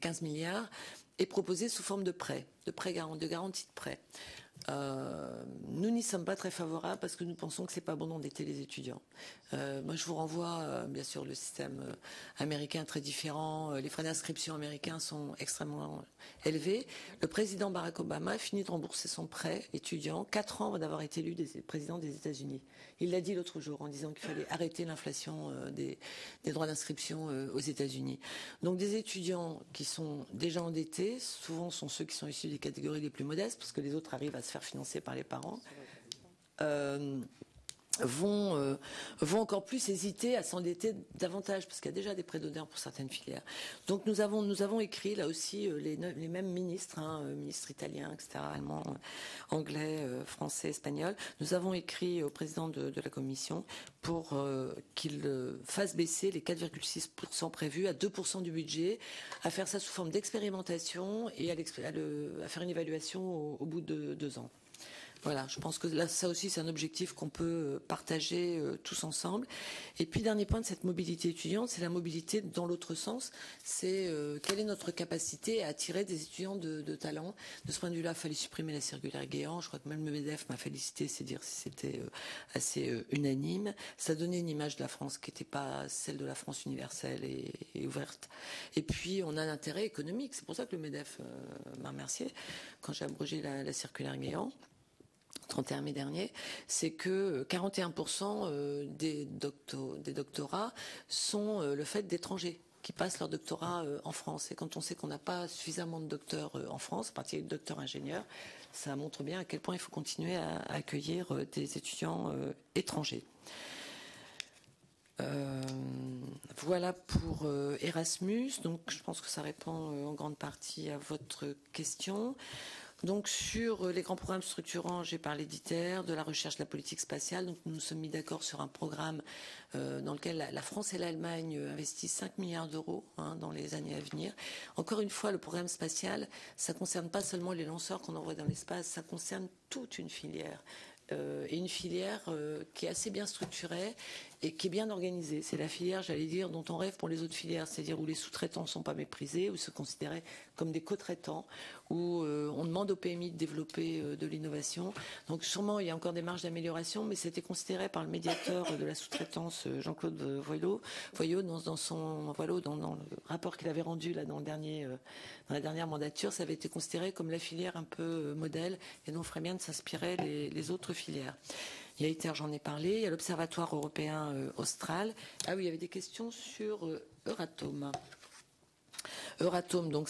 15 milliards, est proposée sous forme de prêt, de garantie de prêt. Nous n'y sommes pas très favorables parce que nous pensons que c'est pas bon d'endetter les étudiants. Moi, je vous renvoie, bien sûr, le système américain très différent. Les frais d'inscription américains sont extrêmement élevés. Le président Barack Obama a fini de rembourser son prêt étudiant 4 ans avant d'avoir été élu président des États-Unis. Il l'a dit l'autre jour en disant qu'il fallait arrêter l'inflation des droits d'inscription aux États-Unis. Donc, des étudiants qui sont déjà endettés, souvent sont ceux qui sont issus des catégories les plus modestes, parce que les autres arrivent à se faire financer par les parents, vont encore plus hésiter à s'endetter davantage, parce qu'il y a déjà des prêts d'honneur pour certaines filières. Donc nous avons écrit, là aussi, les mêmes ministres, ministres italiens, etc., allemands, anglais, français, espagnols, nous avons écrit au président de la Commission pour qu'il fasse baisser les 4,6% prévus à 2% du budget, à faire ça sous forme d'expérimentation et à faire une évaluation au bout de 2 ans. Voilà, je pense que là, ça aussi, c'est un objectif qu'on peut partager tous ensemble. Et puis, dernier point de cette mobilité étudiante, c'est la mobilité dans l'autre sens. C'est quelle est notre capacité à attirer des étudiants de talent. De ce point de vue-là, il fallait supprimer la circulaire Guéant. Je crois que même le MEDEF m'a félicité, c'est dire si c'était assez unanime. Ça donnait une image de la France qui n'était pas celle de la France universelle et ouverte. Et puis, on a un intérêt économique. C'est pour ça que le MEDEF m'a remercié quand j'ai abrogé la circulaire Guéant. 31 mai dernier, c'est que 41% des doctorats sont le fait d'étrangers qui passent leur doctorat en France. Et quand on sait qu'on n'a pas suffisamment de docteurs en France, en particulier de docteurs ingénieurs, ça montre bien à quel point il faut continuer à accueillir des étudiants étrangers. Voilà pour Erasmus. Donc je pense que ça répond en grande partie à votre question. Donc sur les grands programmes structurants, j'ai parlé d'ITER, de la recherche de la politique spatiale. Donc nous nous sommes mis d'accord sur un programme dans lequel la France et l'Allemagne investissent 5 milliards d'euros dans les années à venir. Encore une fois, le programme spatial, ça ne concerne pas seulement les lanceurs qu'on envoie dans l'espace, ça concerne toute une filière. Et une filière qui est assez bien structurée et qui est bien organisée. C'est la filière, j'allais dire, dont on rêve pour les autres filières, c'est-à-dire où les sous-traitants ne sont pas méprisés, où se considérés comme des co-traitants, où on demande au PMI de développer de l'innovation. Donc sûrement, il y a encore des marges d'amélioration, mais c'était considéré par le médiateur de la sous-traitance, Jean-Claude Voyot, dans le rapport qu'il avait rendu là, dans la dernière mandature, ça avait été considéré comme la filière un peu modèle, et donc il ferait bien de s'inspirer les autres filières. Il y a ITER, j'en ai parlé. Il y a l'Observatoire européen austral. Ah oui, il y avait des questions sur Euratom. Euratom, donc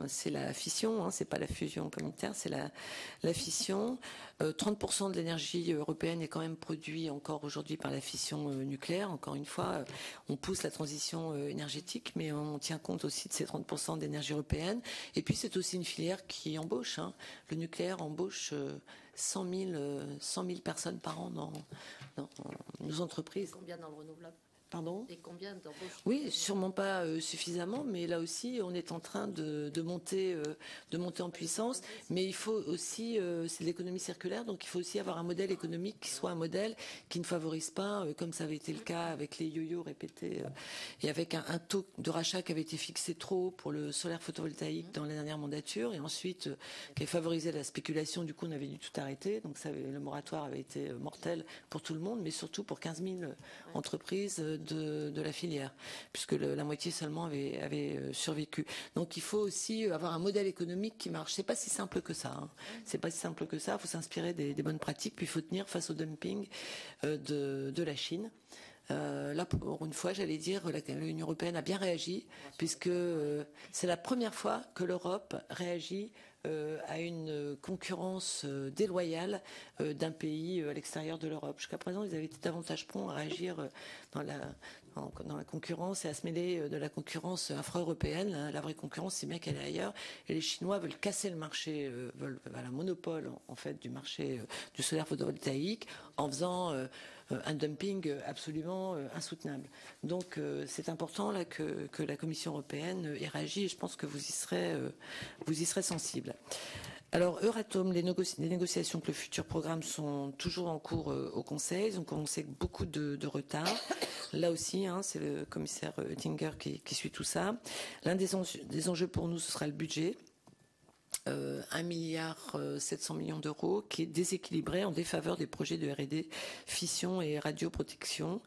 c'est la fission, c'est pas la fusion comme ITER, c'est la fission. 30% de l'énergie européenne est quand même produite encore aujourd'hui par la fission nucléaire. Encore une fois, on pousse la transition énergétique, mais on tient compte aussi de ces 30% d'énergie européenne. Et puis c'est aussi une filière qui embauche. Le nucléaire embauche 100 000 personnes par an dans nos entreprises. Combien dans le renouvelable ? Pardon ? Et combien d'embauches ? Oui, sûrement pas suffisamment, mais là aussi, on est en train de monter en puissance. Mais il faut aussi, c'est de l'économie circulaire, donc il faut aussi avoir un modèle économique qui soit un modèle qui ne favorise pas, comme ça avait été le cas avec les yo-yo répétés, et avec un taux de rachat qui avait été fixé trop haut pour le solaire photovoltaïque dans la dernière mandature, et ensuite qui a favorisé la spéculation. Du coup, on avait dû tout arrêter. Donc le moratoire avait été mortel pour tout le monde, mais surtout pour 15 000 entreprises de la filière, puisque la moitié seulement avait survécu. Donc il faut aussi avoir un modèle économique qui marche. C'est pas si simple que ça. Hein. C'est pas si simple que ça. Il faut s'inspirer des bonnes pratiques, puis il faut tenir face au dumping de la Chine. Là, pour une fois, j'allais dire, l'Union européenne a bien réagi, puisque c'est la première fois que l'Europe réagit à une concurrence déloyale d'un pays à l'extérieur de l'Europe. Jusqu'à présent, ils avaient été davantage prompts à réagir dans la concurrence et à se mêler de la concurrence infra-européenne. La vraie concurrence, c'est bien qu'elle est ailleurs. Et les Chinois veulent casser le marché, veulent un monopole en fait du marché du solaire photovoltaïque en faisant un dumping absolument insoutenable. Donc c'est important là que la Commission européenne ait réagi, et je pense que vous y serez sensibles. Alors Euratom, les négociations pour le futur programme sont toujours en cours au Conseil. Ils ont commencé avec beaucoup de retard. Là aussi, hein, c'est le commissaire Oettinger qui suit tout ça. L'un des enjeux pour nous, ce sera le budget. 1,7 milliard d'euros qui est déséquilibré en défaveur des projets de R&D fission et radioprotection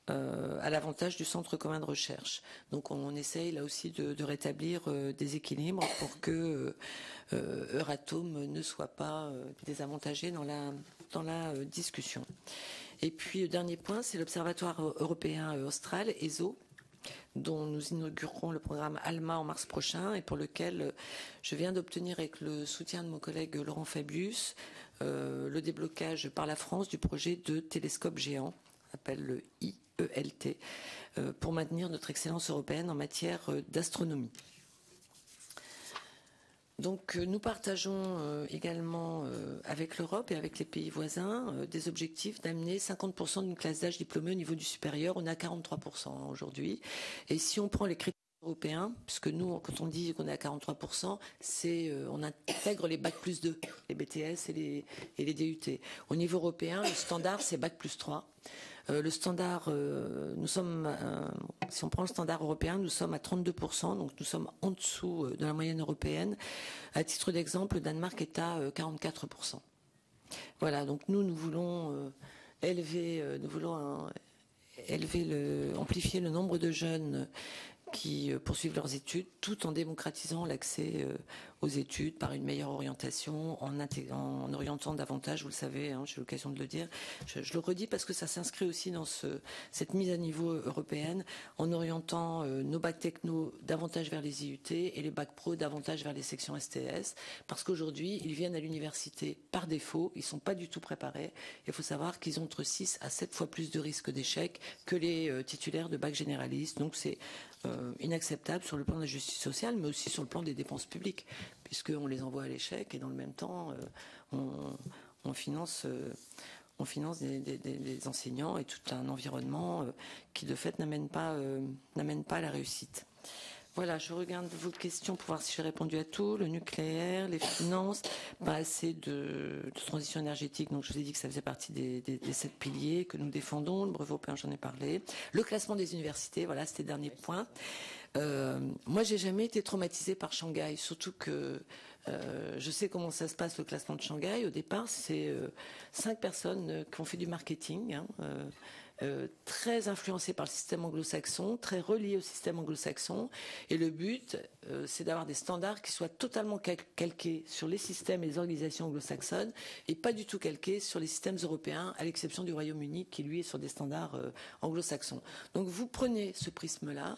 à l'avantage du Centre commun de recherche. Donc on essaye là aussi de rétablir des équilibres pour que Euratom ne soit pas désavantagé dans la discussion. Et puis le dernier point, c'est l'Observatoire européen austral, ESO, dont nous inaugurerons le programme ALMA en mars prochain et pour lequel je viens d'obtenir avec le soutien de mon collègue Laurent Fabius le déblocage par la France du projet de télescope géant, appelle le IELT, pour maintenir notre excellence européenne en matière d'astronomie. Donc nous partageons également avec l'Europe et avec les pays voisins des objectifs d'amener 50% d'une classe d'âge diplômée au niveau du supérieur. On est à 43% aujourd'hui. Et si on prend les critères européens, puisque nous, quand on dit qu'on est à 43%, on intègre les bac plus 2, les BTS et les DUT. Au niveau européen, le standard, c'est bac plus 3. Le standard, si on prend le standard européen, nous sommes à 32%, donc nous sommes en dessous de la moyenne européenne. À titre d'exemple, le Danemark est à 44%. Voilà, donc nous voulons amplifier le nombre de jeunes qui poursuivent leurs études, tout en démocratisant l'accès aux études par une meilleure orientation, en orientant davantage, vous le savez, hein, j'ai l'occasion de le dire, je le redis parce que ça s'inscrit aussi dans cette mise à niveau européenne, en orientant nos bacs techno davantage vers les IUT et les bacs pro davantage vers les sections STS, parce qu'aujourd'hui, ils viennent à l'université par défaut, ils ne sont pas du tout préparés. Il faut savoir qu'ils ont entre 6 à 7 fois plus de risques d'échec que les titulaires de bac généralistes. Donc c'est inacceptable sur le plan de la justice sociale, mais aussi sur le plan des dépenses publiques, puisqu'on les envoie à l'échec et dans le même temps, on finance des enseignants et tout un environnement qui, de fait, n'amène pas à la réussite. Voilà, je regarde vos questions pour voir si j'ai répondu à tout. Le nucléaire, les finances, pas assez de transition énergétique. Donc, je vous ai dit que ça faisait partie des 7 piliers que nous défendons. Le brevet européen, j'en ai parlé. Le classement des universités, voilà, c'était le dernier point. Moi, j'ai jamais été traumatisée par Shanghai, surtout que je sais comment ça se passe, le classement de Shanghai. Au départ, c'est 5 personnes qui ont fait du marketing, hein, très influencés par le système anglo-saxon, très reliés au système anglo-saxon. Et le but, c'est d'avoir des standards qui soient totalement calqués sur les systèmes et les organisations anglo-saxonnes et pas du tout calqués sur les systèmes européens, à l'exception du Royaume-Uni qui, lui, est sur des standards anglo-saxons. Donc vous prenez ce prisme-là,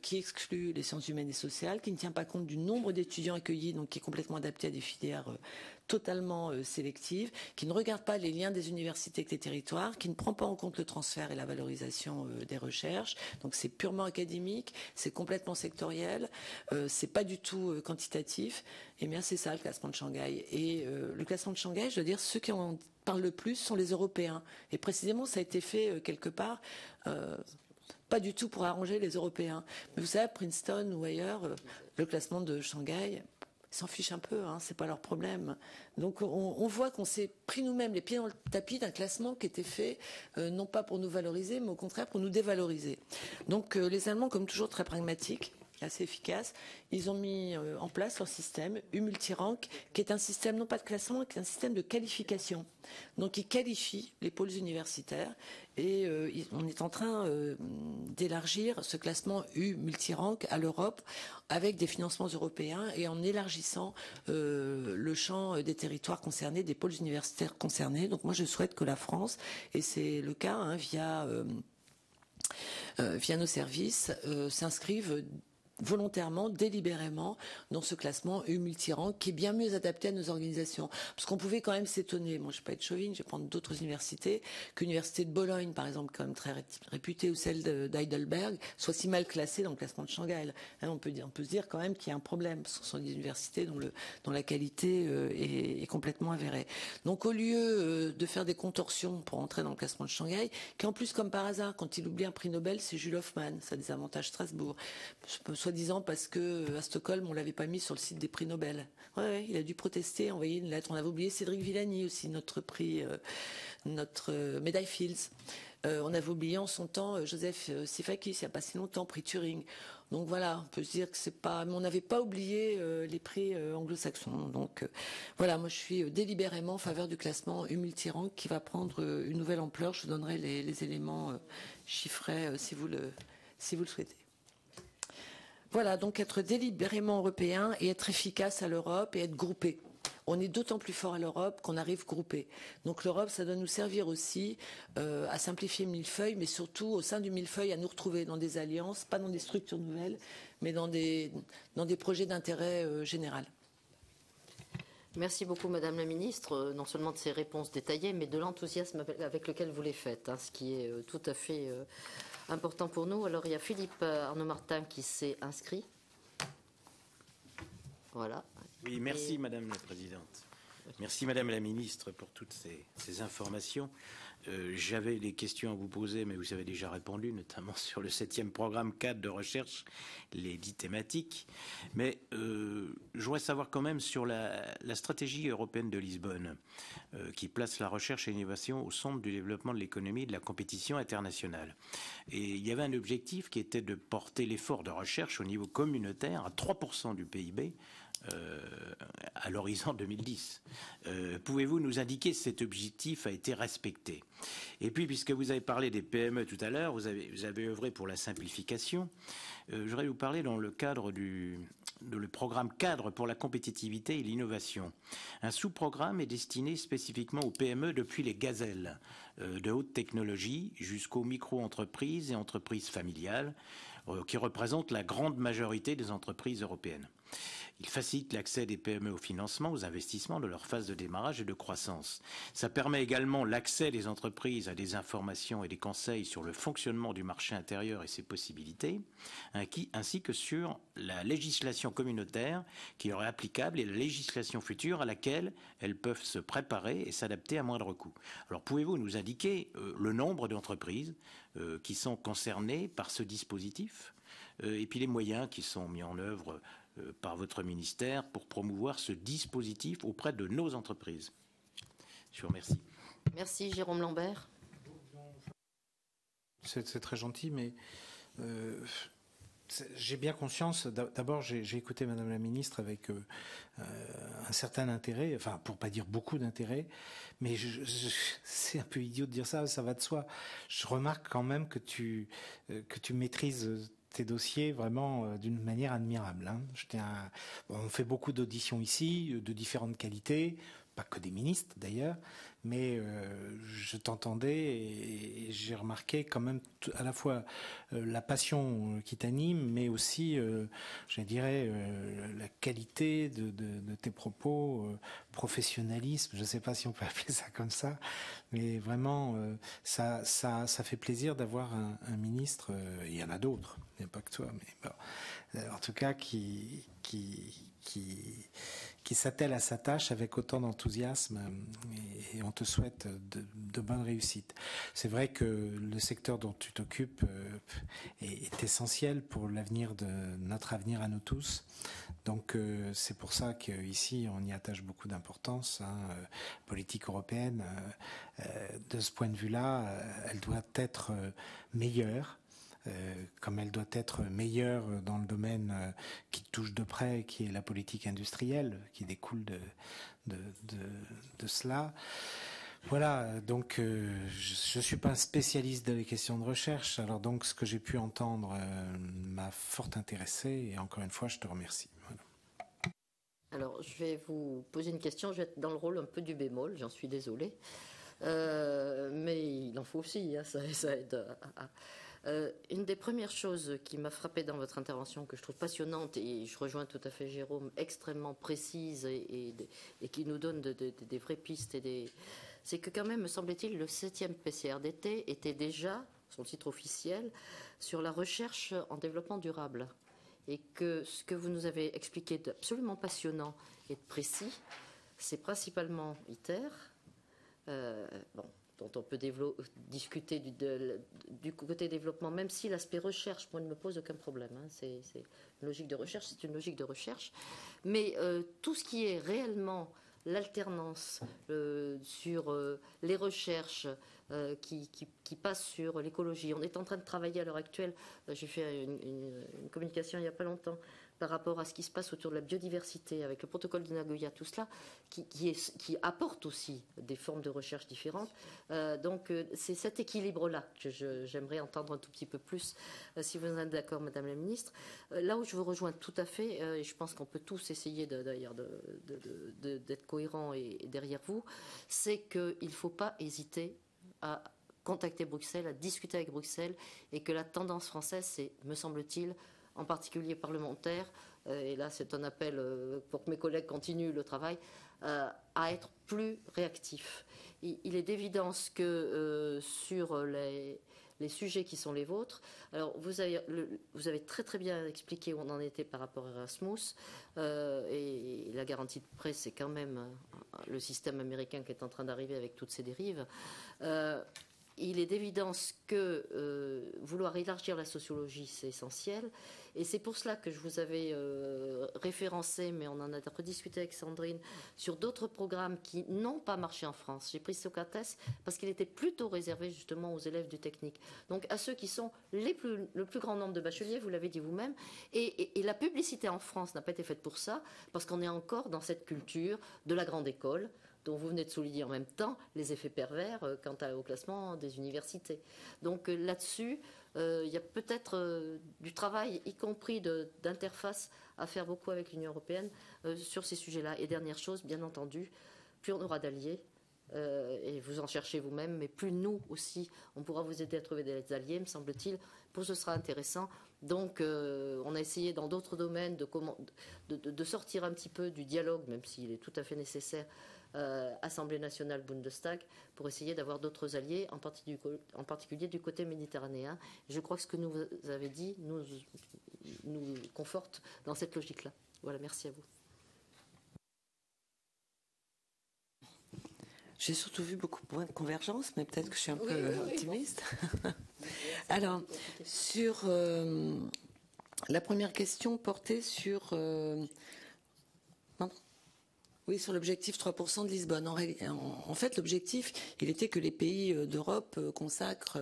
qui exclut les sciences humaines et sociales, qui ne tient pas compte du nombre d'étudiants accueillis, donc qui est complètement adapté à des filières totalement sélectives, qui ne regarde pas les liens des universités avec les territoires, qui ne prend pas en compte le transfert et la valorisation des recherches. Donc c'est purement académique, c'est complètement sectoriel, c'est pas du tout quantitatif. Et bien c'est ça le classement de Shanghai. Et le classement de Shanghai, je veux dire, ceux qui en parlent le plus sont les Européens. Et précisément, ça a été fait quelque part. Pas du tout pour arranger les Européens. Mais vous savez, à Princeton ou ailleurs, le classement de Shanghai, ils s'en fichent un peu, hein, c'est pas leur problème. Donc on voit qu'on s'est pris nous-mêmes les pieds dans le tapis d'un classement qui était fait non pas pour nous valoriser, mais au contraire pour nous dévaloriser. Donc les Allemands, comme toujours très pragmatiques, assez efficaces, ils ont mis en place leur système U-Multirank, qui est un système non pas de classement, qui est un système de qualification. Donc ils qualifient les pôles universitaires et on est en train d'élargir ce classement U-Multirank à l'Europe avec des financements européens et en élargissant le champ des territoires concernés, des pôles universitaires concernés. Donc moi je souhaite que la France, et c'est le cas hein, via nos services, s'inscrivent volontairement, délibérément, dans ce classement U-Multirank qui est bien mieux adapté à nos organisations. Parce qu'on pouvait quand même s'étonner, moi je ne vais pas être chauvine, je vais prendre d'autres universités, que l'université de Bologne, par exemple, quand même très réputée, ou celle d'Heidelberg, soit si mal classée dans le classement de Shanghai. Hein, on peut se dire quand même qu'il y a un problème, parce que ce sont des universités dont la qualité est complètement avérée. Donc au lieu de faire des contorsions pour entrer dans le classement de Shanghai, qui en plus, comme par hasard, quand il oublie un prix Nobel, c'est Jules Hoffmann, ça a des avantages Strasbourg. Soi-disant parce que à Stockholm on l'avait pas mis sur le site des prix Nobel. Ouais, il a dû protester, envoyer une lettre. On avait oublié Cédric Villani aussi, notre prix, notre médaille Fields. On avait oublié en son temps Joseph Sifakis, il n'y a pas si longtemps, prix Turing. Donc voilà, on peut se dire que c'est pas, mais on n'avait pas oublié les prix anglo-saxons. Donc voilà, moi je suis délibérément en faveur du classement U-Multirank qui va prendre une nouvelle ampleur. Je vous donnerai les éléments chiffrés si vous le souhaitez. Voilà, donc être délibérément européen et être efficace à l'Europe et être groupé. On est d'autant plus fort à l'Europe qu'on arrive groupé. Donc l'Europe, ça doit nous servir aussi à simplifier le millefeuille, mais surtout au sein du millefeuille à nous retrouver dans des alliances, pas dans des structures nouvelles, mais dans des projets d'intérêt général. Merci beaucoup, Madame la Ministre, non seulement de ces réponses détaillées, mais de l'enthousiasme avec lequel vous les faites, hein, ce qui est tout à fait important pour nous. Alors, il y a Philippe Arnaud-Martin qui s'est inscrit. Voilà. Oui, merci Madame la Présidente. Merci Madame la Ministre pour toutes ces informations. J'avais des questions à vous poser, mais vous avez déjà répondu, notamment sur le 7e programme cadre de recherche, les 10 thématiques. Mais je voudrais savoir quand même sur la stratégie européenne de Lisbonne, qui place la recherche et l'innovation au centre du développement de l'économie et de la compétition internationale. Et il y avait un objectif qui était de porter l'effort de recherche au niveau communautaire à 3% du PIB, à l'horizon 2010. Pouvez-vous nous indiquer si cet objectif a été respecté? Et puis, puisque vous avez parlé des PME tout à l'heure, vous avez œuvré pour la simplification. Je voudrais vous parler dans le cadre le programme cadre pour la compétitivité et l'innovation. Un sous-programme est destiné spécifiquement aux PME depuis les gazelles de haute technologie jusqu'aux micro-entreprises et entreprises familiales qui représentent la grande majorité des entreprises européennes. Il facilite l'accès des PME au financement, aux investissements de leur phase de démarrage et de croissance. Ça permet également l'accès des entreprises à des informations et des conseils sur le fonctionnement du marché intérieur et ses possibilités, ainsi que sur la législation communautaire qui leur est applicable et la législation future à laquelle elles peuvent se préparer et s'adapter à moindre coût. Alors pouvez-vous nous indiquer le nombre d'entreprises qui sont concernées par ce dispositif et puis les moyens qui sont mis en œuvre par votre ministère pour promouvoir ce dispositif auprès de nos entreprises? Je vous remercie. Merci, Jérôme Lambert. C'est très gentil, mais j'ai bien conscience. D'abord, j'ai écouté Madame la Ministre avec un certain intérêt, enfin, pour pas dire beaucoup d'intérêt, mais c'est un peu idiot de dire ça, ça va de soi. Je remarque quand même que tu maîtrises tes dossiers vraiment d'une manière admirable. Hein. On fait beaucoup d'auditions ici, de différentes qualités, pas que des ministres d'ailleurs, mais je t'entendais et j'ai remarqué quand même à la fois la passion qui t'anime, mais aussi, je dirais, la qualité de tes propos, professionnalisme, je ne sais pas si on peut appeler ça comme ça, mais vraiment, ça fait plaisir d'avoir un ministre, il y en a d'autres, il n'y a pas que toi, mais bon, en tout cas qui s'attelle à sa tâche avec autant d'enthousiasme et on te souhaite de bonnes réussites. C'est vrai que le secteur dont tu t'occupes est essentiel pour notre avenir à nous tous. Donc c'est pour ça qu'ici on y attache beaucoup d'importance. Politique européenne, de ce point de vue-là, elle doit être meilleure. Comme elle doit être meilleure dans le domaine qui touche de près, qui est la politique industrielle, qui découle de cela. Voilà, donc je ne suis pas un spécialiste des questions de recherche, alors donc ce que j'ai pu entendre m'a fort intéressé, et encore une fois, je te remercie. Voilà. Alors, je vais vous poser une question, je vais être dans le rôle un peu du bémol, j'en suis désolée, mais il en faut aussi, hein, ça aide à une des premières choses qui m'a frappée dans votre intervention, que je trouve passionnante, et je rejoins tout à fait Jérôme, extrêmement précise et qui nous donne des vraies pistes, c'est que quand même, me semble-t-il, le 7e PCRDT était déjà, son titre officiel, sur la recherche en développement durable. Et que ce que vous nous avez expliqué d'absolument passionnant et de précis, c'est principalement ITER, dont on peut discuter du côté développement, même si l'aspect recherche, moi, ne me pose aucun problème. Hein, c'est une logique de recherche, c'est une logique de recherche. Mais tout ce qui est réellement l'alternance sur les recherches qui passent sur l'écologie. On est en train de travailler à l'heure actuelle, j'ai fait une communication il n'y a pas longtemps, par rapport à ce qui se passe autour de la biodiversité, avec le protocole de Nagoya, tout cela, qui apporte aussi des formes de recherche différentes. Donc c'est cet équilibre-là que j'aimerais entendre un tout petit peu plus, si vous êtes d'accord, Madame la Ministre. Là où je vous rejoins tout à fait, et je pense qu'on peut tous essayer d'ailleurs d'être cohérents et derrière vous, c'est qu'il ne faut pas hésiter à contacter Bruxelles, à discuter avec Bruxelles, et que la tendance française, c'est, me semble-t-il, en particulier parlementaires, et là c'est un appel pour que mes collègues continuent le travail, à être plus réactifs. Il est d'évidence que sur les sujets qui sont les vôtres, alors vous avez très très bien expliqué où on en était par rapport à Erasmus, et la garantie de prêt, c'est quand même le système américain qui est en train d'arriver avec toutes ses dérives. Il est d'évidence que vouloir élargir la sociologie, c'est essentiel. Et c'est pour cela que je vous avais référencé, mais on en a rediscuté avec Sandrine, sur d'autres programmes qui n'ont pas marché en France. J'ai pris Socrates parce qu'il était plutôt réservé justement aux élèves du technique. Donc à ceux qui sont le plus grand nombre de bacheliers, vous l'avez dit vous-même. Et la publicité en France n'a pas été faite pour ça, parce qu'on est encore dans cette culture de la grande école, dont vous venez de souligner en même temps les effets pervers quant au classement des universités. Donc là-dessus, il y a peut-être du travail, y compris d'interface, à faire beaucoup avec l'Union européenne sur ces sujets-là. Et dernière chose, bien entendu, plus on aura d'alliés, et vous en cherchez vous-même, mais plus nous aussi, on pourra vous aider à trouver des alliés, me semble-t-il, pour ce sera intéressant. Donc, on a essayé dans d'autres domaines de sortir un petit peu du dialogue, même s'il est tout à fait nécessaire, Assemblée nationale, Bundestag, pour essayer d'avoir d'autres alliés, en particulier du côté méditerranéen. Je crois que ce que nous avez dit nous conforte dans cette logique-là. Voilà, merci à vous. J'ai surtout vu beaucoup moins de convergence, mais peut-être que je suis un peu optimiste. Alors, sur la première question portée sur... Oui, sur l'objectif 3% de Lisbonne. En fait, l'objectif, il était que les pays d'Europe consacrent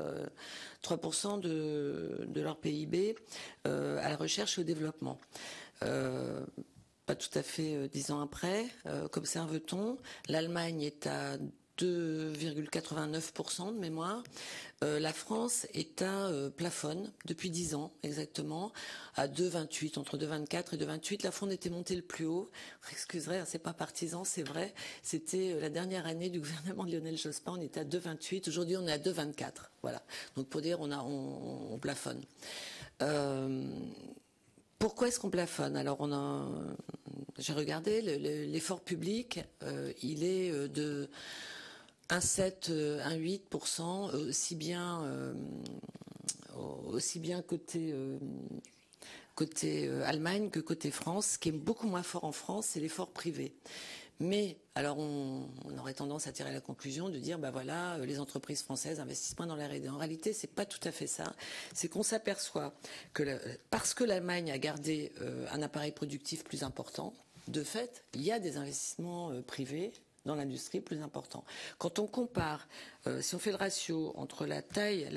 3% de leur PIB à la recherche et au développement. Pas tout à fait 10 ans après, qu'observe-t-on ? L'Allemagne est à 2,89% de mémoire. La France est à plafonne depuis 10 ans exactement, à 2,28, entre 2,24 et 2,28. La France était montée le plus haut. Vous excuserez, c'est pas partisan, c'est vrai. C'était la dernière année du gouvernement de Lionel Jospin, on était à 2,28. Aujourd'hui, on est à 2,24. Voilà. Donc pour dire, on plafonne. Pourquoi est-ce qu'on plafonne? Alors j'ai regardé l'effort public, il est de 1,7, 1,8%, aussi bien côté Allemagne que côté France. Ce qui est beaucoup moins fort en France, c'est l'effort privé. Mais alors on aurait tendance à tirer la conclusion de dire voilà, les entreprises françaises investissent moins dans la R&D. En réalité, c'est pas tout à fait ça. C'est qu'on s'aperçoit que parce que l'Allemagne a gardé un appareil productif plus important, de fait, il y a des investissements privés dans l'industrie plus importants. Quand on compare, si on fait le ratio entre la taille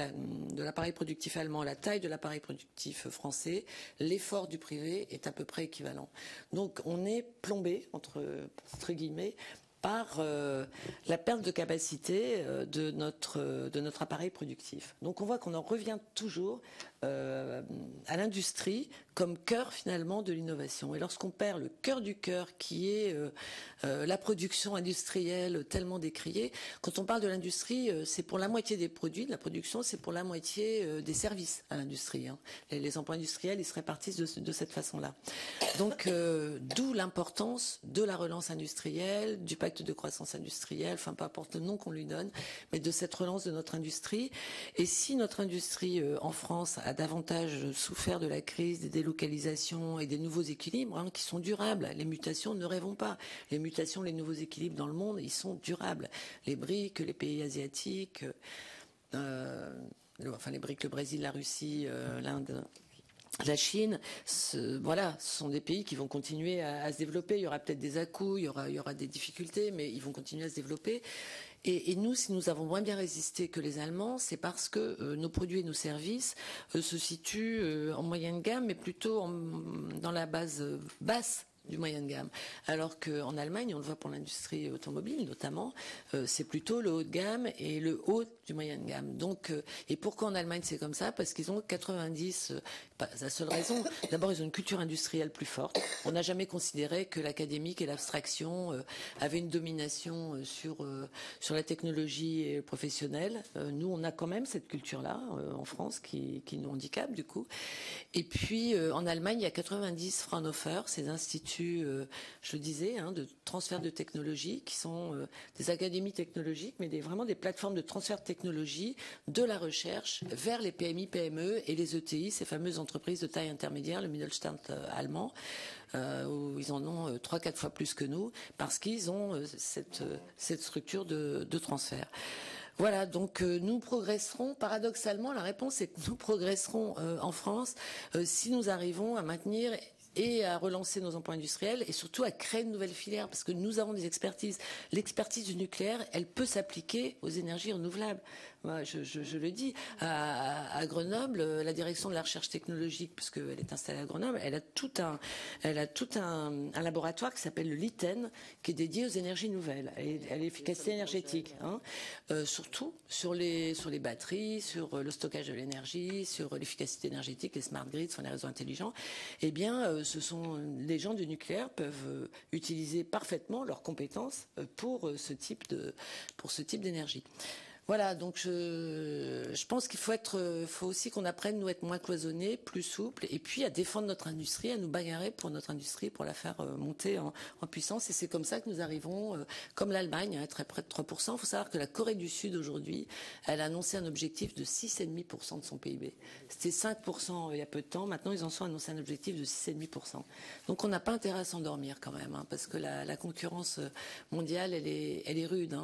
de l'appareil productif allemand et la taille de l'appareil productif français, l'effort du privé est à peu près équivalent. Donc on est plombé, entre guillemets, par la perte de capacité de notre appareil productif. Donc on voit qu'on en revient toujours à l'industrie comme cœur finalement de l'innovation. Et lorsqu'on perd le cœur du cœur qui est la production industrielle tellement décriée, quand on parle de l'industrie, c'est pour la moitié des produits, de la production, c'est pour la moitié des services à l'industrie. Hein. Les emplois industriels, ils se répartissent de cette façon-là. Donc d'où l'importance de la relance industrielle, du pacte de croissance industrielle, enfin peu importe le nom qu'on lui donne, mais de cette relance de notre industrie. Et si notre industrie en France a davantage souffert de la crise, des délocalisations et des nouveaux équilibres qui sont durables, les mutations, ne rêvons pas. Les mutations, les nouveaux équilibres dans le monde, ils sont durables. Les BRIC, les pays asiatiques, les BRIC, le Brésil, la Russie, l'Inde, la Chine, ce sont des pays qui vont continuer à se développer. Il y aura peut-être des à-coups, il y aura des difficultés, mais ils vont continuer à se développer. Et nous, si nous avons moins bien résisté que les Allemands, c'est parce que nos produits et nos services se situent en moyenne gamme, mais plutôt dans la base basse du moyen de gamme. Alors qu'en Allemagne, on le voit pour l'industrie automobile notamment, c'est plutôt le haut de gamme et le haut du moyen de gamme. Donc, et pourquoi en Allemagne c'est comme ça? Parce qu'ils ont 90, pas la seule raison. D'abord, ils ont une culture industrielle plus forte. On n'a jamais considéré que l'académique et l'abstraction avaient une domination sur la technologie professionnelle. Nous, on a quand même cette culture-là en France qui nous handicape du coup. Et puis, en Allemagne, il y a 90 Fraunhofer, ces instituts, je le disais, de transfert de technologie, qui sont des académies technologiques, mais vraiment des plateformes de transfert de technologie de la recherche vers les PMI, PME et les ETI, ces fameuses entreprises de taille intermédiaire, le Mittelstand allemand, où ils en ont 3-4 fois plus que nous, parce qu'ils ont cette structure de transfert. Voilà, donc nous progresserons, paradoxalement, la réponse est que nous progresserons en France si nous arrivons à maintenir et à relancer nos emplois industriels et surtout à créer de nouvelles filières parce que nous avons des expertises. L'expertise du nucléaire, elle peut s'appliquer aux énergies renouvelables. Moi, je le dis. À Grenoble, la direction de la recherche technologique, puisqu'elle est installée à Grenoble, elle a tout un laboratoire qui s'appelle le LITEN, qui est dédié aux énergies nouvelles, à l'efficacité énergétique. Surtout sur les batteries, sur le stockage de l'énergie, sur l'efficacité énergétique, les smart grids, sur les réseaux intelligents. Eh bien, les gens du nucléaire peuvent utiliser parfaitement leurs compétences pour ce type d'énergie. Voilà, donc je pense qu'il faut aussi qu'on apprenne à être moins cloisonnés, plus souples, et puis à défendre notre industrie, à nous bagarrer pour notre industrie, pour la faire monter en puissance. Et c'est comme ça que nous arriverons, comme l'Allemagne, à être près de 3%. Il faut savoir que la Corée du Sud, aujourd'hui, elle a annoncé un objectif de 6,5% de son PIB. C'était 5% il y a peu de temps. Maintenant, ils en sont annoncé un objectif de 6,5%. Donc on n'a pas intérêt à s'endormir quand même, parce que la concurrence mondiale, elle est rude,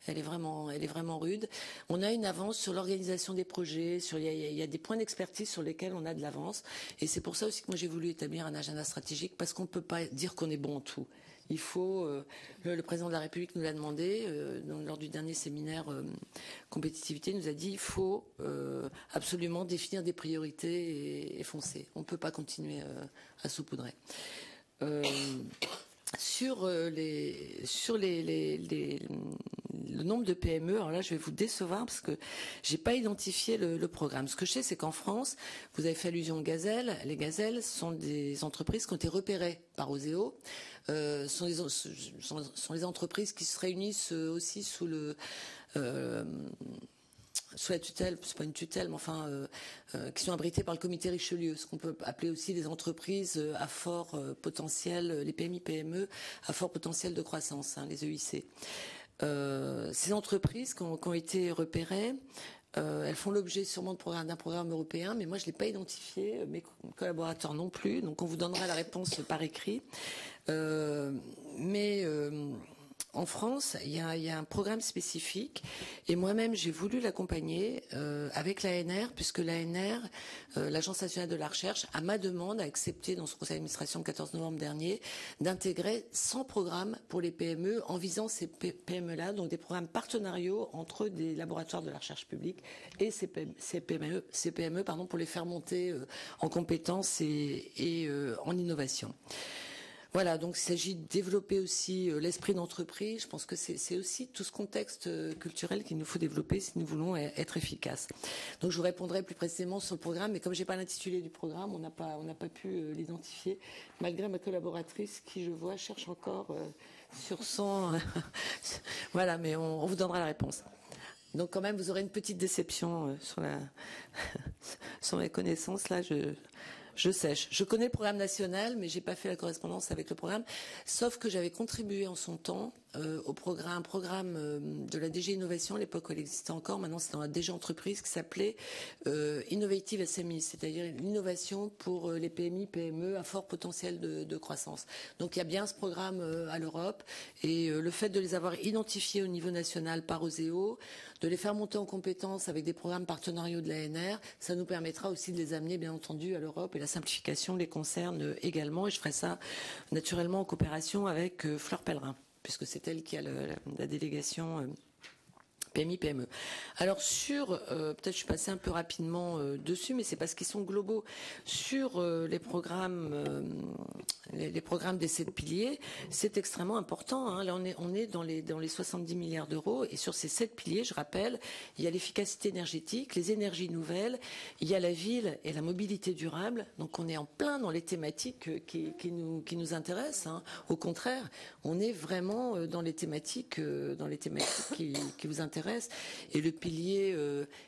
Elle est vraiment rude. On a une avance sur l'organisation des projets, il y a des points d'expertise sur lesquels on a de l'avance. Et c'est pour ça aussi que moi j'ai voulu établir un agenda stratégique, parce qu'on ne peut pas dire qu'on est bon en tout. Il faut, le président de la République nous l'a demandé, lors du dernier séminaire compétitivité, il nous a dit il faut absolument définir des priorités et foncer. On ne peut pas continuer à saupoudrer. Sur le nombre de PME. Alors là, je vais vous décevoir parce que j'ai pas identifié le programme. Ce que je sais, c'est qu'en France, vous avez fait allusion aux gazelles. Les gazelles sont des entreprises qui ont été repérées par Oseo. Sont les entreprises qui se réunissent aussi sous la tutelle, c'est pas une tutelle, mais enfin, qui sont abritées par le comité Richelieu, ce qu'on peut appeler aussi des entreprises à fort potentiel, les PMI-PME, à fort potentiel de croissance, les EIC. Ces entreprises qui ont été repérées, elles font l'objet sûrement d'un programme européen, mais moi je ne l'ai pas identifié, mes collaborateurs non plus, donc on vous donnera la réponse par écrit. En France, il y a un programme spécifique et moi-même j'ai voulu l'accompagner avec l'ANR, puisque l'ANR, l'Agence nationale de la recherche, à ma demande, a accepté dans son conseil d'administration le 14 novembre dernier d'intégrer 100 programmes pour les PME en visant ces PME-là, donc des programmes partenariaux entre des laboratoires de la recherche publique et ces PME pour les faire monter en compétences et en innovation. Voilà, donc il s'agit de développer aussi l'esprit d'entreprise. Je pense que c'est aussi tout ce contexte culturel qu'il nous faut développer si nous voulons être efficaces. Donc je vous répondrai plus précisément sur le programme, mais comme j'ai pas l'intitulé du programme, on n'a pas pu l'identifier, malgré ma collaboratrice qui, je vois, cherche encore sur son... Voilà, mais on vous donnera la réponse. Donc quand même, vous aurez une petite déception sur mes connaissances. Là, je sèche. Je connais le programme national, mais j'ai pas fait la correspondance avec le programme, sauf que j'avais contribué en son temps au programme de la DG Innovation, à l'époque où elle existait encore, maintenant c'est dans la DG Entreprise, qui s'appelait Innovative SME, c'est-à-dire l'innovation pour les PMI, PME à fort potentiel de croissance. Donc il y a bien ce programme à l'Europe, et le fait de les avoir identifiés au niveau national par Oseo, de les faire monter en compétences avec des programmes partenariaux de l'ANR, ça nous permettra aussi de les amener, bien entendu, à l'Europe, et la simplification les concerne également, et je ferai ça naturellement en coopération avec Fleur Pellerin, puisque c'est elle qui a la délégation PMI-PME. Alors peut-être je suis passée un peu rapidement dessus, mais c'est parce qu'ils sont globaux. Sur les programmes des 7 piliers, c'est extrêmement important. Là, on est dans les 70 milliards d'euros, et sur ces 7 piliers, je rappelle, il y a l'efficacité énergétique, les énergies nouvelles, il y a la ville et la mobilité durable. Donc on est en plein dans les thématiques qui nous intéressent. Au contraire, on est vraiment dans les thématiques qui vous intéressent. Et le pilier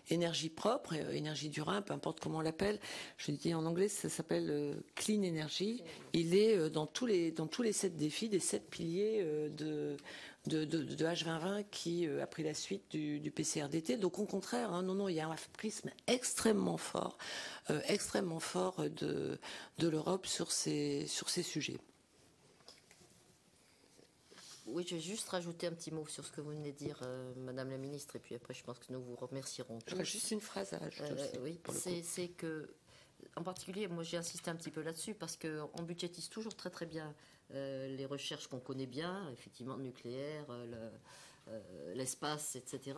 énergie propre, énergie durable, peu importe comment on l'appelle, je dis en anglais, ça s'appelle Clean Energy. Il est dans tous les 7 défis, des 7 piliers de H2020 qui a pris la suite du PCRDT. Donc au contraire, il y a un prisme extrêmement fort de l'Europe sur ces sujets. Oui, je vais juste rajouter un petit mot sur ce que vous venez de dire, Madame la Ministre, et puis après, je pense que nous vous remercierons. J'aurais juste une phrase à ajouter aussi. Oui, c'est que, en particulier, moi j'ai insisté un petit peu là-dessus, parce qu'on budgétise toujours très très bien les recherches qu'on connaît bien, effectivement, le nucléaire, l'espace, etc.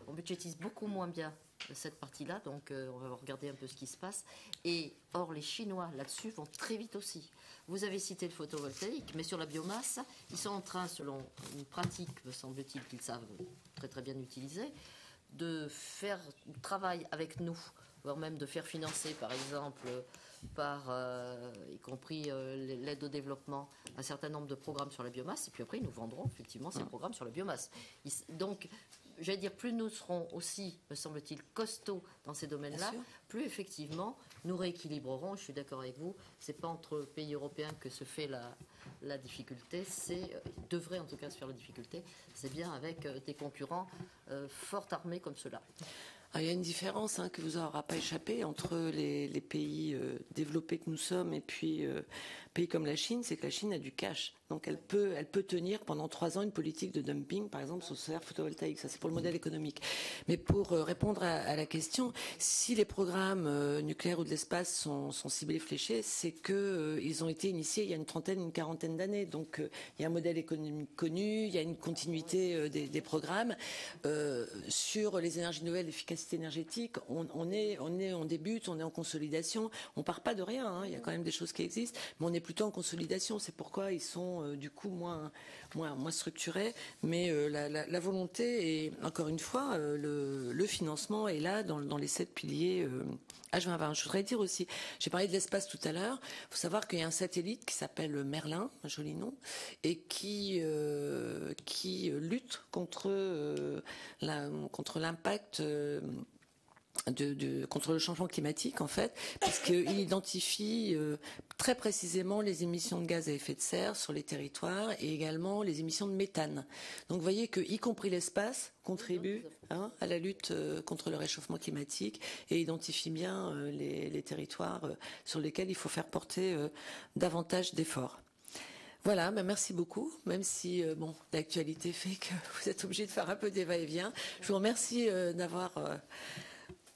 On budgétise beaucoup moins bien cette partie-là, donc on va regarder un peu ce qui se passe. Et or, les Chinois, là-dessus, vont très vite aussi. Vous avez cité le photovoltaïque, mais sur la biomasse, ils sont en train, selon une pratique, me semble-t-il, qu'ils savent très très bien utiliser, de faire du travail avec nous, voire même de faire financer, par exemple, par, y compris l'aide au développement, un certain nombre de programmes sur la biomasse, et puis après, ils nous vendront effectivement ces programmes sur la biomasse. Donc, j'allais dire, plus nous serons aussi, me semble-t-il, costauds dans ces domaines-là, plus effectivement nous rééquilibrerons. Je suis d'accord avec vous, c'est pas entre pays européens que se fait la difficulté, devrait en tout cas se faire la difficulté, c'est bien avec des concurrents fort armés comme ceux-là. Il y a une différence qui vous aura pas échappé entre les pays développés que nous sommes et puis pays comme la Chine, c'est que la Chine a du cash. Donc elle peut tenir pendant 3 ans une politique de dumping, par exemple sur le solaire photovoltaïque. Ça, c'est pour le modèle économique. Mais pour répondre à la question, si les programmes nucléaires ou de l'espace sont ciblés, fléchés, c'est que ils ont été initiés il y a une quarantaine d'années. Donc il y a un modèle économique connu, il y a une continuité des programmes sur les énergies nouvelles, l'efficacité l'efficacité énergétique, on débute, on est en consolidation. On part pas de rien, hein, il y a quand même des choses qui existent, mais on est plutôt en consolidation. C'est pourquoi ils sont du coup moins structurés. Mais la volonté et encore une fois, le financement est là dans les 7 piliers H2020. Je voudrais dire aussi, j'ai parlé de l'espace tout à l'heure. Il faut savoir qu'il y a un satellite qui s'appelle Merlin, un joli nom, et qui lutte contre l'impact contre le changement climatique, en fait, puisqu'il identifie très précisément les émissions de gaz à effet de serre sur les territoires et également les émissions de méthane. Donc vous voyez que, y compris l'espace, contribue à la lutte contre le réchauffement climatique et identifie bien les territoires sur lesquels il faut faire porter davantage d'efforts. Voilà, merci beaucoup, même si l'actualité fait que vous êtes obligé de faire un peu des va-et-vient. Je vous remercie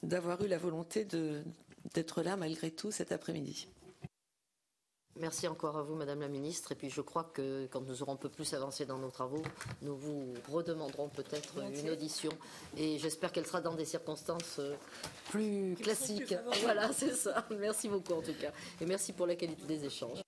d'avoir eu la volonté d'être là malgré tout cet après-midi. Merci encore à vous, Madame la Ministre. Et puis je crois que quand nous aurons un peu plus avancé dans nos travaux, nous vous redemanderons peut-être une audition. Et j'espère qu'elle sera dans des circonstances plus classiques. Voilà, c'est ça. Merci beaucoup en tout cas. Et merci pour la qualité des échanges.